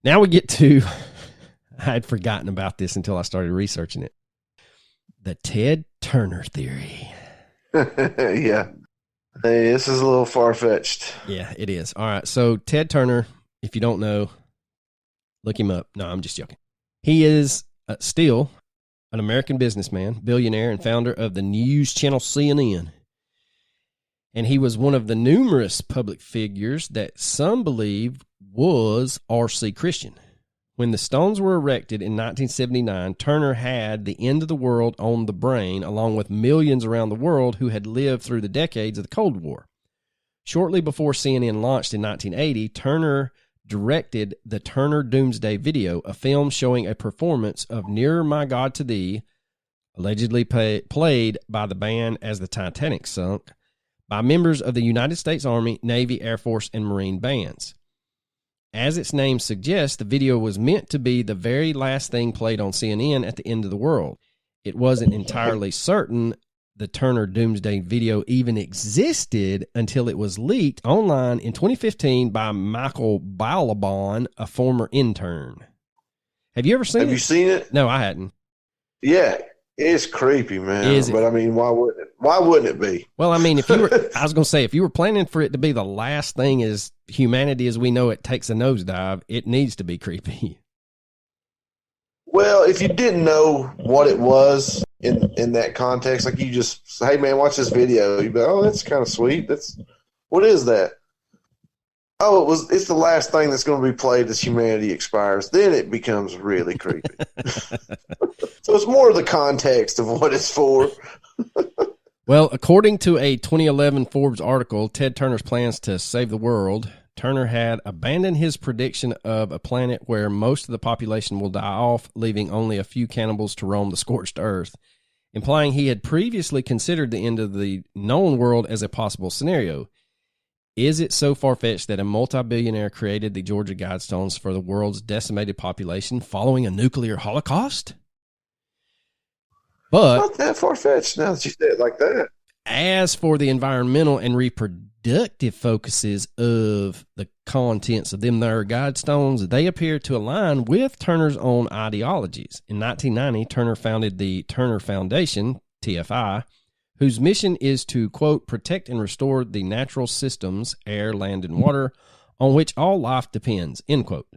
Now we get to, I had forgotten about this until I started researching it, the Ted Turner theory. Yeah. Hey, this is a little far-fetched. Yeah, it is. All right, so Ted Turner, if you don't know, look him up. No, I'm just joking. He is still an American businessman, billionaire, and founder of the news channel CNN. And he was one of the numerous public figures that some believe was R.C. Christian. When the stones were erected in 1979, Turner had the end of the world on the brain, along with millions around the world who had lived through the decades of the Cold War. Shortly before CNN launched in 1980, Turner directed the Turner Doomsday Video, a film showing a performance of Nearer My God to Thee, allegedly played by the band as the Titanic sunk, by members of the United States Army, Navy, Air Force, and Marine bands. As its name suggests, the video was meant to be the very last thing played on CNN at the end of the world. It wasn't entirely certain the Turner Doomsday Video even existed until it was leaked online in 2015 by Michael Balaban, a former intern. Have you ever seen it? Have you seen it? No, I hadn't. Yeah, it's creepy, man. But I mean, why wouldn't it? Why wouldn't it be? Well, I mean, if you were, I was going to say, if you were planning for it to be the last thing as humanity as we know it takes a nosedive, it needs to be creepy. Well, if you didn't know what it was in that context, like you just say, hey man, watch this video. You'd be like, oh, that's kind of sweet. What is that? Oh, it's the last thing that's going to be played as humanity expires. Then it becomes really creepy. So it's more of the context of what it's for. Well, according to a 2011 Forbes article, Ted Turner's plans to save the world, Turner had abandoned his prediction of a planet where most of the population will die off, leaving only a few cannibals to roam the scorched earth, implying he had previously considered the end of the known world as a possible scenario. Is it so far-fetched that a multi-billionaire created the Georgia Guidestones for the world's decimated population following a nuclear holocaust? But not that far-fetched now that you say it like that. As for the environmental and reproductive focuses of the contents of them there Guidestones, they appear to align with Turner's own ideologies. In 1990, Turner founded the Turner Foundation, TFI, whose mission is to, quote, protect and restore the natural systems, air, land, and water, on which all life depends, end quote.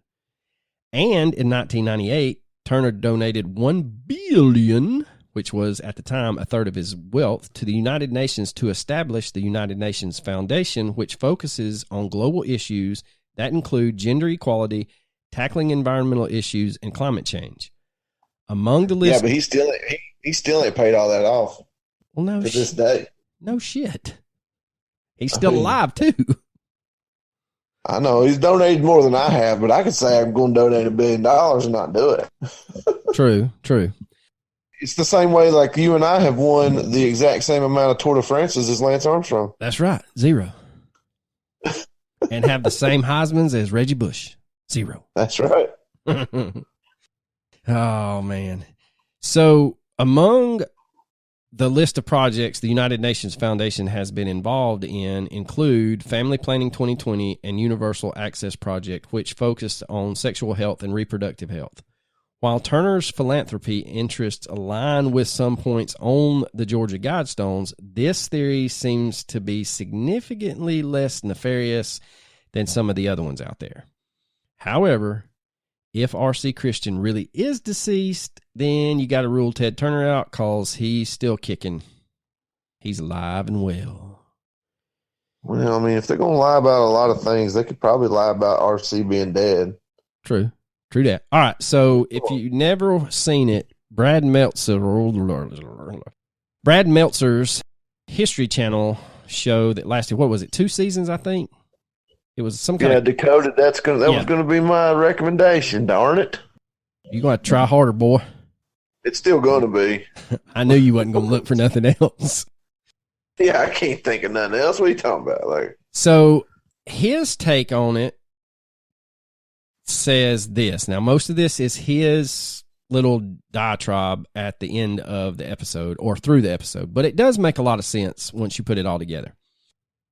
And in 1998, Turner donated $1 billion, which was at the time a third of his wealth, to the United Nations to establish the United Nations Foundation, which focuses on global issues that include gender equality, tackling environmental issues, and climate change. Among the list, yeah, but he still ain't paid all that off. Well, no, to this day. No shit. He's still alive too. I know he's donated more than I have, but I could say I'm going to donate $1 billion and not do it. True. It's the same way like you and I have won the exact same amount of Tour de France's as Lance Armstrong. That's right, 0. And have the same Heismans as Reggie Bush, 0. That's right. Oh man. So among the list of projects the United Nations Foundation has been involved in include Family Planning 2020 and Universal Access Project, which focused on sexual health and reproductive health. While Turner's philanthropy interests align with some points on the Georgia Guidestones, this theory seems to be significantly less nefarious than some of the other ones out there. However, if R.C. Christian really is deceased, then you got to rule Ted Turner out because he's still kicking. He's alive and well. Well, I mean, if they're going to lie about a lot of things, they could probably lie about R.C. being dead. True that. All right, so if you've never seen it, Brad Meltzer's History Channel show that lasted, what was it, 2 seasons, I think? It was some kind of... Decoded. That was going to be my recommendation, darn it. You're going to try harder, boy. It's still going to be. I knew you wasn't going to look for nothing else. Yeah, I can't think of nothing else. What are you talking about? Like, so his take on it says this. Now, most of this is his little diatribe at the end of the episode or through the episode, but it does make a lot of sense once you put it all together.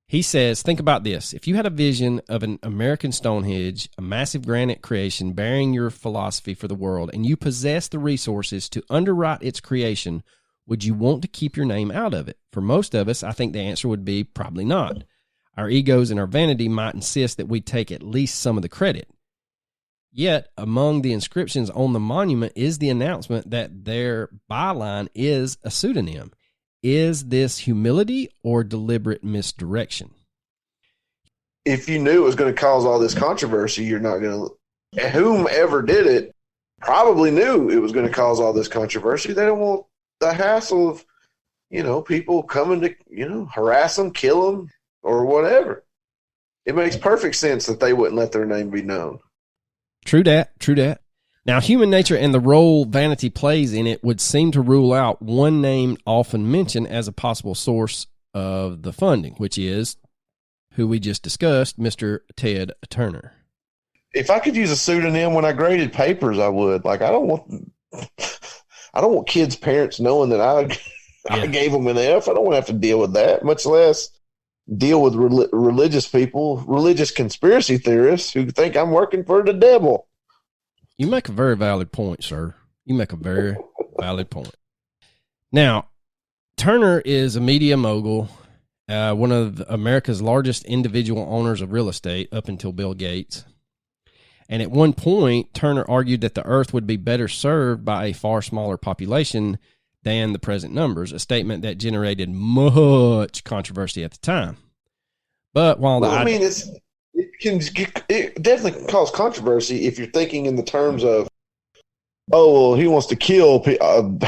He says, think about this. If you had a vision of an American Stonehenge, a massive granite creation bearing your philosophy for the world, and you possess the resources to underwrite its creation, would you want to keep your name out of it? For most of us, I think the answer would be probably not. Our egos and our vanity might insist that we take at least some of the credit. Yet, among the inscriptions on the monument is the announcement that their byline is a pseudonym. Is this humility or deliberate misdirection? If you knew it was going to cause all this controversy, you're not going to... Whomever did it probably knew it was going to cause all this controversy. They don't want the hassle of, people coming to, harass them, kill them, or whatever. It makes perfect sense that they wouldn't let their name be known. True that. Now, human nature and the role vanity plays in it would seem to rule out one name often mentioned as a possible source of the funding, which is who we just discussed, Mr. Ted Turner. If I could use a pseudonym when I graded papers, I would. Like, I don't want kids' parents knowing that I gave them an F. I don't want to have to deal with that, much less deal with religious people, religious conspiracy theorists who think I'm working for the devil. You make a very valid point, sir. You make a very valid point. Now, Turner is a media mogul, one of America's largest individual owners of real estate up until Bill Gates. And at one point, Turner argued that the earth would be better served by a far smaller population than the present numbers, a statement that generated much controversy at the time. But while it definitely can cause controversy if you're thinking in the terms of, oh, well, he wants to kill 12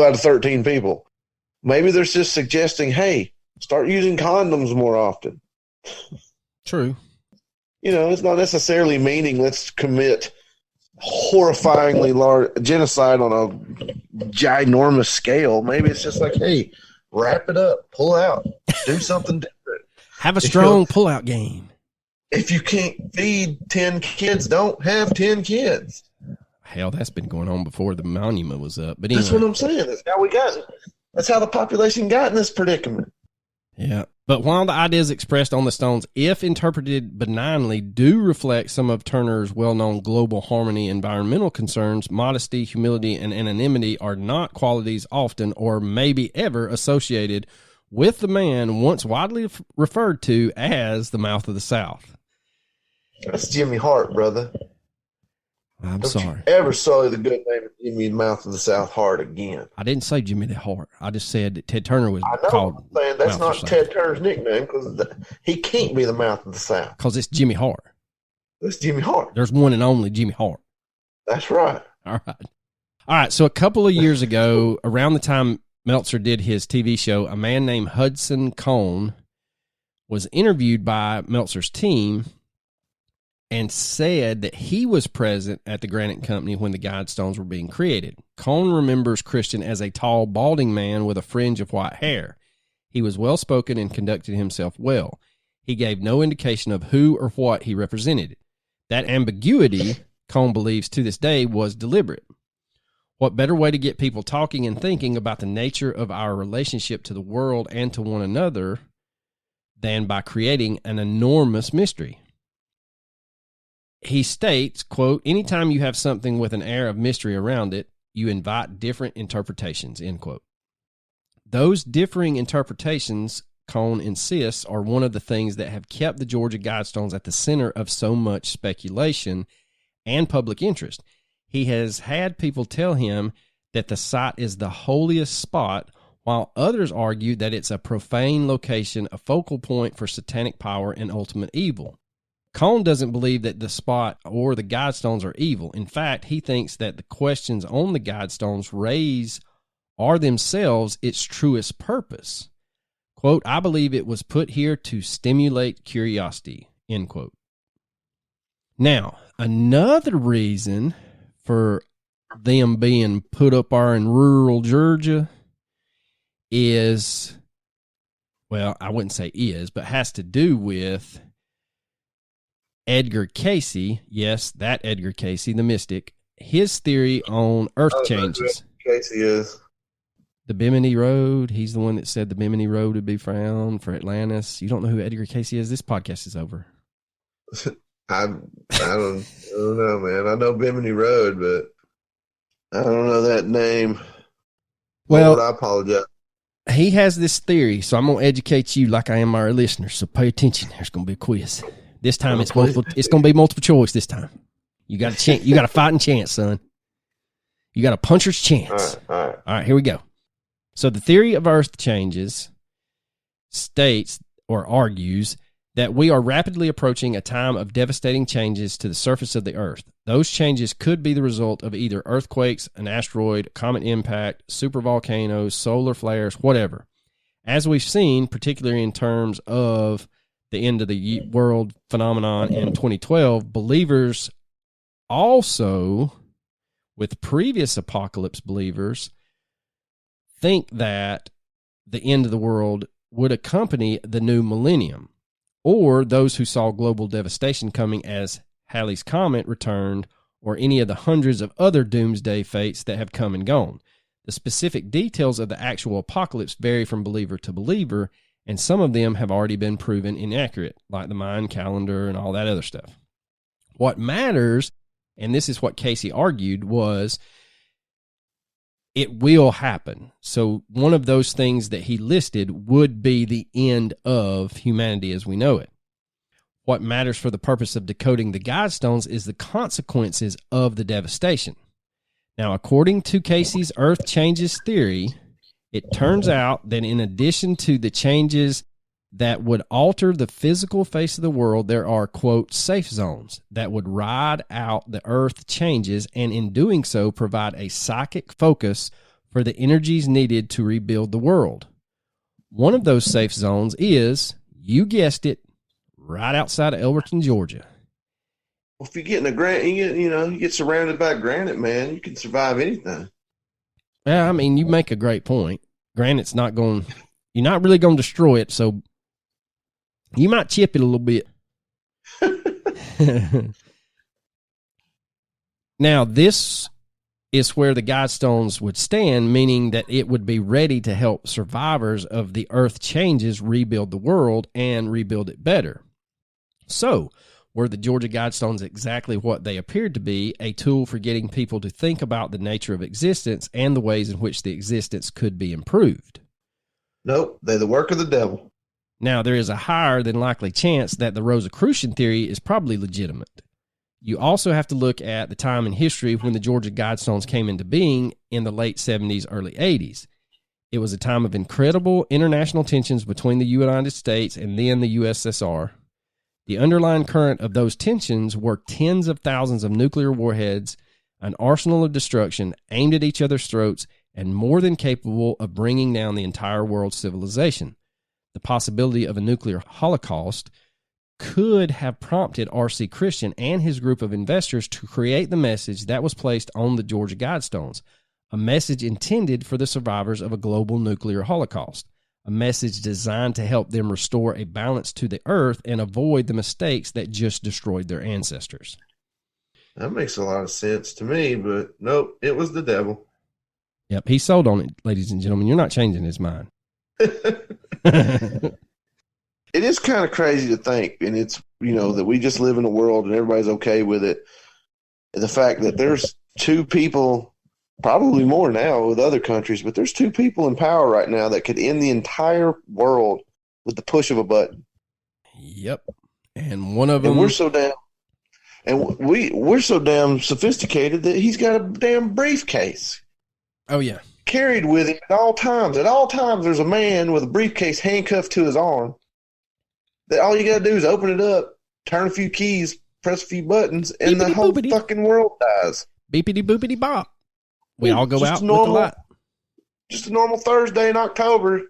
out of 13 people. Maybe they're just suggesting, hey, start using condoms more often. True. It's not necessarily meaning let's commit horrifyingly large genocide on a ginormous scale. Maybe it's just like, hey, wrap it up, pull out, do something different. Have a strong pull-out game. If you can't feed 10 kids, don't have 10 kids. Hell, that's been going on before the monument was up. But anyway. That's what I'm saying. That's how we got it. That's how the population got in this predicament. Yeah. But while the ideas expressed on the stones, if interpreted benignly, do reflect some of Turner's well-known global harmony environmental concerns, modesty, humility, and anonymity are not qualities often or maybe ever associated with the man once widely referred to as the Mouth of the South. That's Jimmy Hart, brother. I'm Don't sorry. You ever saw the good name of Jimmy Mouth of the South Hart again? I didn't say Jimmy the Hart. I just said that Ted Turner was called. I'm saying that's Mouth not Ted Turner's nickname because he can't be the Mouth of the South. Because it's Jimmy Hart. That's Jimmy Hart. There's one and only Jimmy Hart. That's right. All right. So a couple of years ago, around the time Meltzer did his TV show, a man named Hudson Cohn was interviewed by Meltzer's team and said that he was present at the Granite Company when the Guidestones were being created. Cohn remembers Christian as a tall, balding man with a fringe of white hair. He was well-spoken and conducted himself well. He gave no indication of who or what he represented. That ambiguity, Cohn believes to this day, was deliberate. What better way to get people talking and thinking about the nature of our relationship to the world and to one another than by creating an enormous mystery? He states, quote, anytime you have something with an air of mystery around it, you invite different interpretations, end quote. Those differing interpretations, Cohn insists, are one of the things that have kept the Georgia Guidestones at the center of so much speculation and public interest. He has had people tell him that the site is the holiest spot, while others argue that it's a profane location, a focal point for satanic power and ultimate evil. Cohn doesn't believe that the spot or the Guidestones are evil. In fact, he thinks that the questions on the Guidestones raise are themselves its truest purpose. Quote, I believe it was put here to stimulate curiosity, end quote. Now, another reason for them being put up there in rural Georgia is, well, I wouldn't say is, but has to do with Edgar Cayce. Yes, that Edgar Cayce, the mystic. His theory on earth changes. Cayce is the Bimini Road. He's the one that said the Bimini Road would be found for Atlantis. You don't know who Edgar Cayce is? This podcast is over. I don't know, man. I know Bimini Road, but I don't know that name. Well, Lord, I apologize. He has this theory, so I'm going to educate you like I am our listeners. So pay attention. There's going to be a quiz. This time it's multiple. It's going to be multiple choice. This time you got a chance. You got a fighting chance, son. You got a puncher's chance. All right. Here we go. So the theory of Earth changes states or argues that we are rapidly approaching a time of devastating changes to the surface of the Earth. Those changes could be the result of either earthquakes, an asteroid, comet impact, supervolcanoes, solar flares, whatever. As we've seen, particularly in terms of the end of the world phenomenon in 2012, believers also, with previous apocalypse believers, think that the end of the world would accompany the new millennium, or those who saw global devastation coming as Halley's Comet returned, or any of the hundreds of other doomsday fates that have come and gone. The specific details of the actual apocalypse vary from believer to believer, and some of them have already been proven inaccurate, like the Mayan calendar and all that other stuff. What matters, and this is what Cayce argued, was it will happen. So one of those things that he listed would be the end of humanity as we know it. What matters for the purpose of decoding the Guidestones is the consequences of the devastation. Now, according to Casey's Earth Changes theory, it turns out that in addition to the changes that would alter the physical face of the world, there are, quote, safe zones that would ride out the Earth changes and in doing so provide a psychic focus for the energies needed to rebuild the world. One of those safe zones is, you guessed it, right outside of Elberton, Georgia. Well, if you're getting a granite, you get surrounded by granite, man, you can survive anything. Yeah, I mean, you make a great point. Granite's not going, you're not really going to destroy it, so you might chip it a little bit. Now, this is where the Guidestones would stand, meaning that it would be ready to help survivors of the Earth changes rebuild the world and rebuild it better. So, were the Georgia Guidestones exactly what they appeared to be, a tool for getting people to think about the nature of existence and the ways in which the existence could be improved? Nope, they're the work of the devil. Now, there is a higher than likely chance that the Rosicrucian theory is probably legitimate. You also have to look at the time in history when the Georgia Guidestones came into being in the late 70s, early 80s. It was a time of incredible international tensions between the United States and then the USSR. The underlying current of those tensions were tens of thousands of nuclear warheads, an arsenal of destruction aimed at each other's throats, and more than capable of bringing down the entire world's civilization. The possibility of a nuclear holocaust could have prompted R.C. Christian and his group of investors to create the message that was placed on the Georgia Guidestones, a message intended for the survivors of a global nuclear holocaust, a message designed to help them restore a balance to the earth and avoid the mistakes that just destroyed their ancestors. That makes a lot of sense to me, but nope, it was the devil. Yep, he sold on it, ladies and gentlemen. You're not changing his mind. It is kind of crazy to think, and it's, that we just live in a world and everybody's okay with it. The fact that there's two people, probably more now with other countries, but there's two people in power right now that could end the entire world with the push of a button. Yep. And one of them. And we're so damn sophisticated that he's got a damn briefcase. Oh, yeah. Carried with him at all times. At all times, there's a man with a briefcase handcuffed to his arm. That all you got to do is open it up, turn a few keys, press a few buttons, and the whole fucking world dies. Beepity boopity bop. We all go out with the light. Just a normal Thursday in October.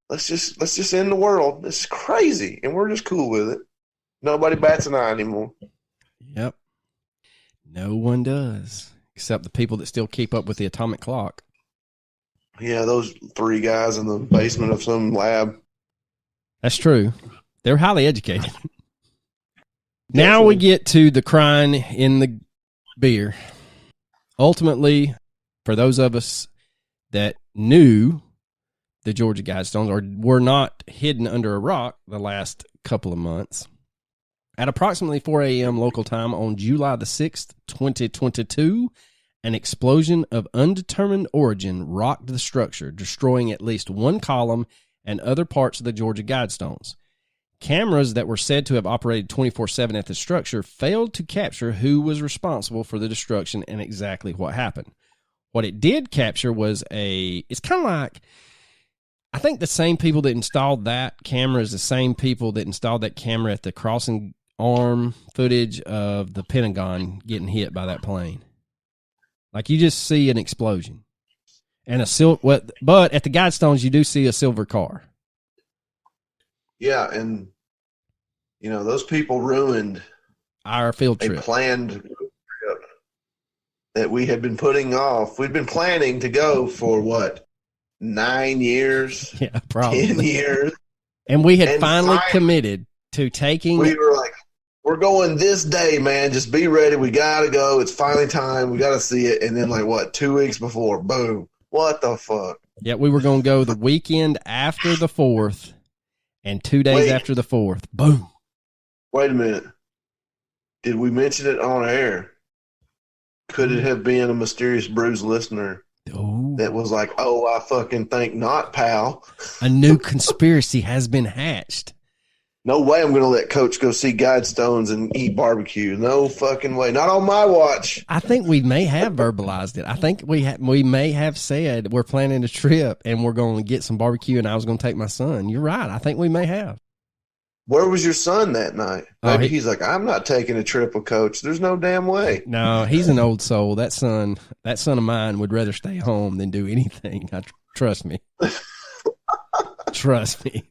Let's just end the world. This is crazy, and we're just cool with it. Nobody bats an eye anymore. Yep. No one does, except the people that still keep up with the atomic clock. Yeah, those three guys in the basement of some lab. That's true. They're highly educated. Now we get to the crying in the beer. Ultimately, for those of us that knew the Georgia Guidestones or were not hidden under a rock the last couple of months, at approximately 4 a.m. local time on July the 6th, 2022, an explosion of undetermined origin rocked the structure, destroying at least one column and other parts of the Georgia Guidestones. Cameras that were said to have operated 24/7 at the structure failed to capture who was responsible for the destruction and exactly what happened. What it did capture was it's kind of like, I think the same people that installed that camera is the same people that installed that camera at the crossing arm footage of the Pentagon getting hit by that plane. Like, you just see an explosion. And but at the Guidestones, you do see a silver car. Yeah, and those people ruined our field trip. A planned trip that we had been putting off. We'd been planning to go for what, 9 years? Yeah, probably 10 years. And we had finally committed to taking. We were like, we're going this day, man. Just be ready. We gotta go. It's finally time. We gotta see it. And then 2 weeks before, boom. What the fuck? Yeah, we were going to go the weekend after the 4th and 2 days after the 4th. Boom. Wait a minute. Did we mention it on air? Could it have been a mysterious bruised listener Oh, that was like, "Oh, I fucking think not, pal. a new conspiracy has been hatched. No way I'm going to let Coach go see Guidestones and eat barbecue. No fucking way. Not on my watch." I think we may have verbalized it. I think we may have said we're planning a trip and we're going to get some barbecue and I was going to take my son. You're right. I think we may have. Where was your son that night? Oh, Maybe he's like, "I'm not taking a trip with Coach. There's no damn way." No, he's an old soul. That son of mine would rather stay home than do anything. Trust me. Trust me.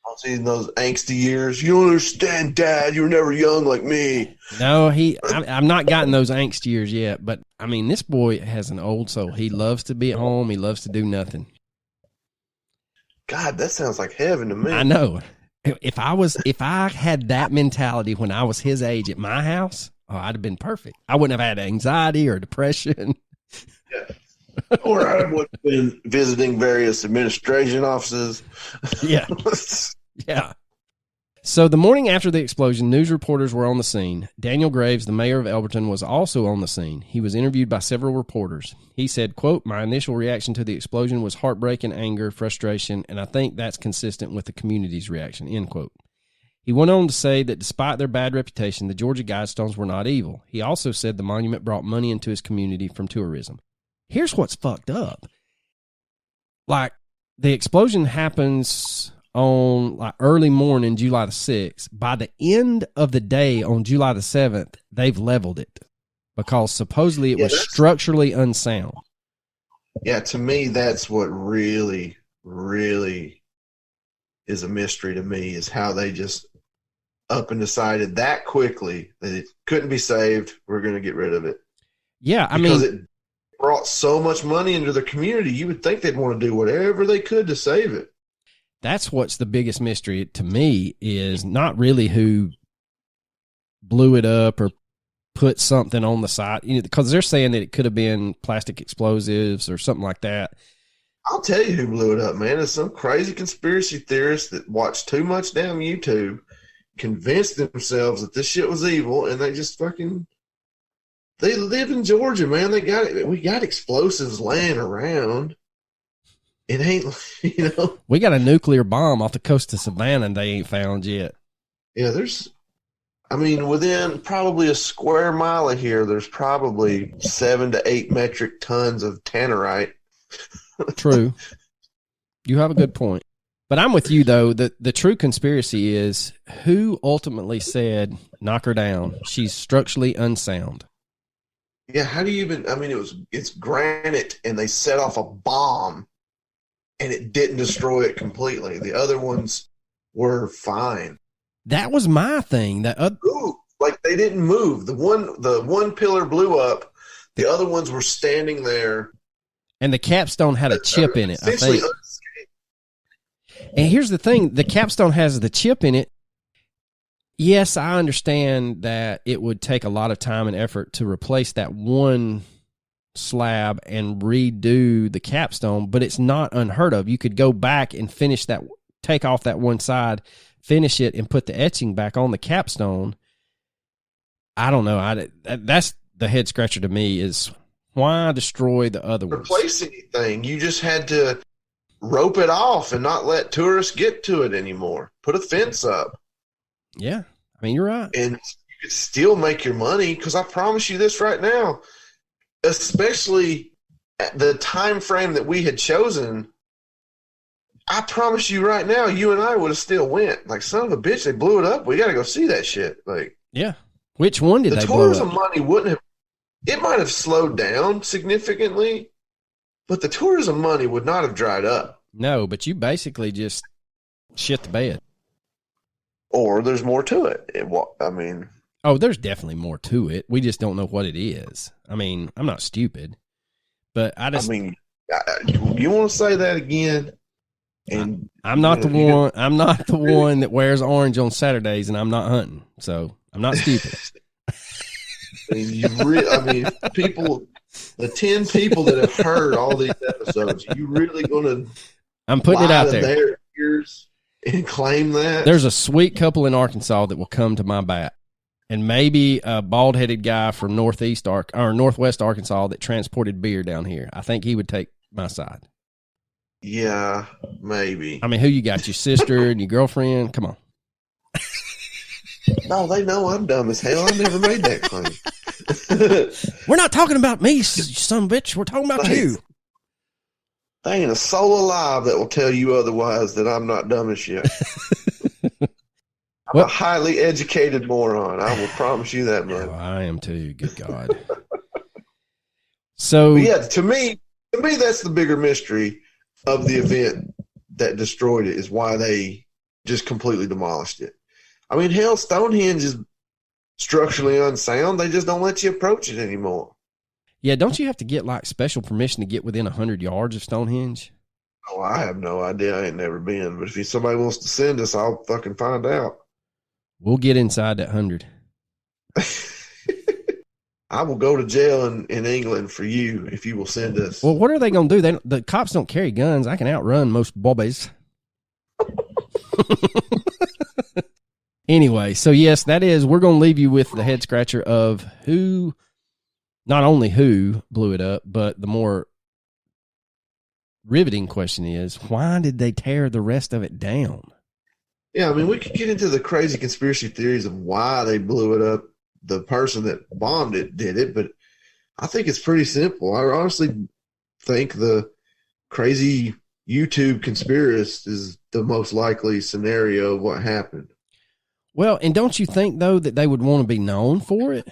I'll see in those angsty years. "You don't understand, Dad. You were never young like me." No, I've not gotten those angst years yet, but I mean, this boy has an old soul. He loves to be at home. He loves to do nothing. God, that sounds like heaven to me. I know. If I had that mentality when I was his age at my house, I'd have been perfect. I wouldn't have had anxiety or depression. Yeah. Or I would have been visiting various administration offices. Yeah. Yeah. So the morning after the explosion, news reporters were on the scene. Daniel Graves, the mayor of Elberton, was also on the scene. He was interviewed by several reporters. He said, quote, "My initial reaction to the explosion was heartbreak and anger, frustration, and I think that's consistent with the community's reaction," end quote. He went on to say that despite their bad reputation, the Georgia Guidestones were not evil. He also said the monument brought money into his community from tourism. Here's what's fucked up. Like, the explosion happens on like early morning, July the 6th. By the end of the day on July the 7th, they've leveled it because supposedly it was structurally unsound. Yeah, to me, that's what really, really is a mystery to me, is how they just up and decided that quickly that it couldn't be saved. We're going to get rid of it. Yeah, because it brought so much money into the community. You would think they'd want to do whatever they could to save it. That's what's the biggest mystery to me, is not really who blew it up or put something on the site, because they're saying that it could have been plastic explosives or something like that. I'll tell you who blew it up, man. It's some crazy conspiracy theorist that watched too much damn YouTube, convinced themselves that this shit was evil, and they just fucking... They live in Georgia, man. We got explosives laying around. It ain't, We got a nuclear bomb off the coast of Savannah and they ain't found yet. Yeah, within probably a square mile of here, there's probably 7 to 8 metric tons of tannerite. True. You have a good point. But I'm with you, though. The true conspiracy is who ultimately said, knock her down. She's structurally unsound. Yeah, how do you even... it's granite, and they set off a bomb, and it didn't destroy it completely. The other ones were fine. That was my thing. They didn't move. The one pillar blew up. The other ones were standing there. And the capstone had a chip in it, I think. And here's the thing. The capstone has the chip in it. Yes, I understand that it would take a lot of time and effort to replace that one slab and redo the capstone, but it's not unheard of. You could go back and finish that, take off that one side, finish it, and put the etching back on the capstone. I don't know. That's the head scratcher to me, is why destroy the other ones? Replace anything. You just had to rope it off and not let tourists get to it anymore. Put a fence up. Yeah, you're right. And you could still make your money, because I promise you this right now, especially at the time frame that we had chosen, I promise you right now, you and I would have still went. Like, son of a bitch, they blew it up. We got to go see that shit. Like, yeah. Which one did they blow up? The tourism money wouldn't have... It might have slowed down significantly, but the tourism money would not have dried up. No, but you basically just shit the bed. Or there's more to it. Oh, there's definitely more to it. We just don't know what it is. I'm not stupid, but I just... you want to say that again? And I'm not the one. I'm not the one that wears orange on Saturdays, and I'm not hunting, so I'm not stupid. People, the 10 people that have heard all these episodes, you really going to... I'm putting it out there. Their ears and claim that? There's a sweet couple in Arkansas that will come to my bat. And maybe a bald-headed guy from Northwest Arkansas that transported beer down here. I think he would take my side. Yeah, maybe. I mean, who you got? Your sister and your girlfriend? Come on. Oh, they know I'm dumb as hell. I never made that claim. We're not talking about me, son of a bitch. We're talking about you. There ain't a soul alive that will tell you otherwise that I'm not dumb as shit. I'm a highly educated moron. I will promise you that much. Oh, I am too. Good God. So, but yeah, to me, that's the bigger mystery of the event that destroyed it, is why they just completely demolished it. I mean, hell, Stonehenge is structurally unsound. They just don't let you approach it anymore. Yeah, don't you have to get like special permission to get within 100 yards of Stonehenge? Oh, I have no idea. I ain't never been. But if somebody wants to send us, I'll fucking find out. We'll get inside that 100. I will go to jail in England for you if you will send us. Well, what are they going to do? The cops don't carry guns. I can outrun most bobbies. Anyway, so yes, we're going to leave you with the head scratcher of not only who blew it up, but the more riveting question is, why did they tear the rest of it down? Yeah, I mean, we could get into the crazy conspiracy theories of why they blew it up. The person that bombed it did it, but I think it's pretty simple. I honestly think the crazy YouTube conspiracist is the most likely scenario of what happened. Well, and don't you think, though, that they would want to be known for it?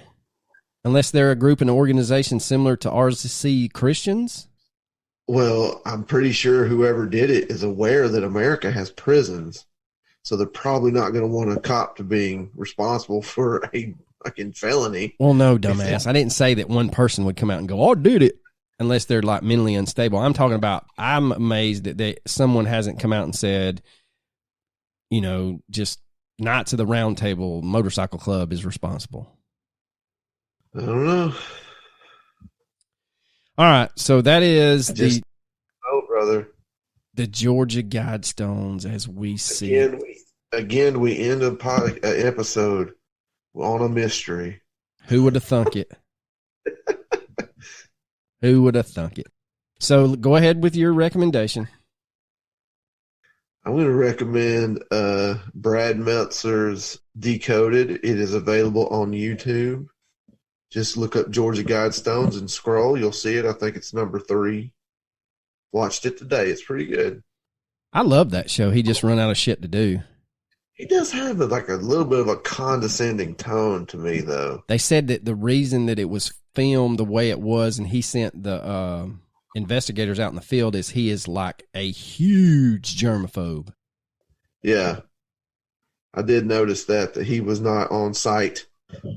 Unless they're a group and organization similar to RCC Christians? Well, I'm pretty sure whoever did it is aware that America has prisons. So they're probably not going to want a cop to being responsible for a fucking felony. Well, no, dumbass. I didn't say that one person would come out and go, "Oh, I did it," unless they're like mentally unstable. I'm talking about, I'm amazed that someone hasn't come out and said, just Knights of the Round Table Motorcycle Club is responsible. I don't know. All right. So that is brother. The Georgia Guidestones as we see it. Again, we end an episode on a mystery. Who would have thunk it? Who would have thunk it? So go ahead with your recommendation. I'm going to recommend Brad Meltzer's Decoded. It is available on YouTube. Just look up Georgia Guidestones and scroll. You'll see it. I think it's number 3. Watched it today. It's pretty good. I love that show. He just run out of shit to do. He does have a little bit of a condescending tone to me, though. They said that the reason that it was filmed the way it was, and he sent the investigators out in the field, is he is like a huge germaphobe. Yeah. I did notice that he was not on site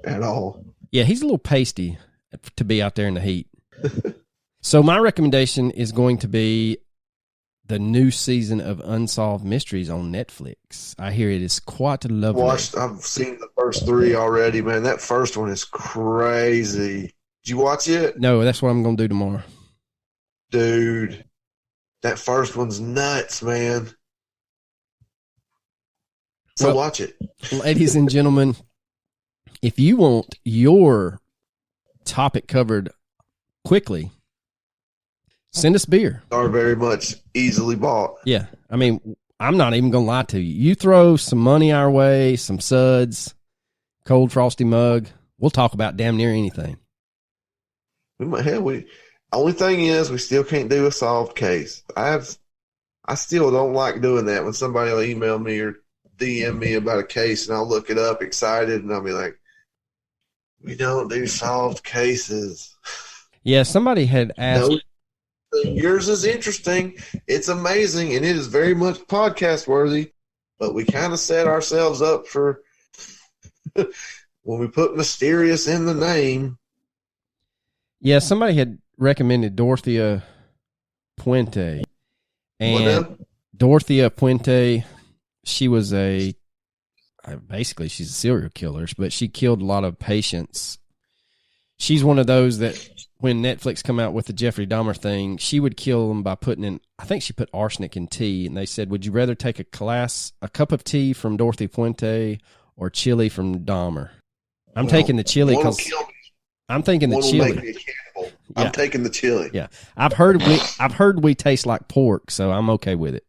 at all. Yeah, he's a little pasty to be out there in the heat. So my recommendation is going to be the new season of Unsolved Mysteries on Netflix. I hear it is quite lovely. I've seen the first 3 already, man. That first one is crazy. Did you watch it? No, that's what I'm going to do tomorrow. Dude, that first one's nuts, man. So watch it. Ladies and gentlemen, if you want your topic covered quickly, send us beer. Are very much easily bought. Yeah. I mean, I'm not even going to lie to you. You throw some money our way, some suds, cold frosty mug, we'll talk about damn near anything. Only thing is, we still can't do a solved case. I still don't like doing that when somebody will email me or DM me about a case, and I'll look it up excited, and I'll be like, we don't do solved cases. Yeah, somebody had asked. No. Yours is interesting. It's amazing, and it is very much podcast worthy, but we kind of set ourselves up for when we put mysterious in the name. Yeah, somebody had recommended Dorothea Puente. And Dorothea Puente, she was basically she's a serial killer, but she killed a lot of patients. She's one of those that when Netflix come out with the Jeffrey Dahmer thing, she would kill them by putting in, I think she put arsenic in tea, and they said, would you rather take a cup of tea from Dorothea Puente or chili from Dahmer? I'm taking the chili because I'm thinking the chili. Make me a cannibal. Yeah. I'm taking the chili. Yeah, I've heard we taste like pork, so I'm okay with it.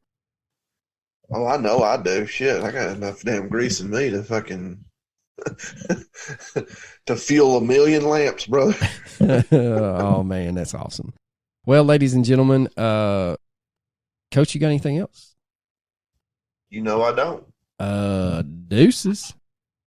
Oh, I know I do. Shit, I got enough damn grease in me to fucking to fuel a million lamps, brother. Oh man, that's awesome. Well, ladies and gentlemen, Coach, you got anything else? You know I don't. Deuces.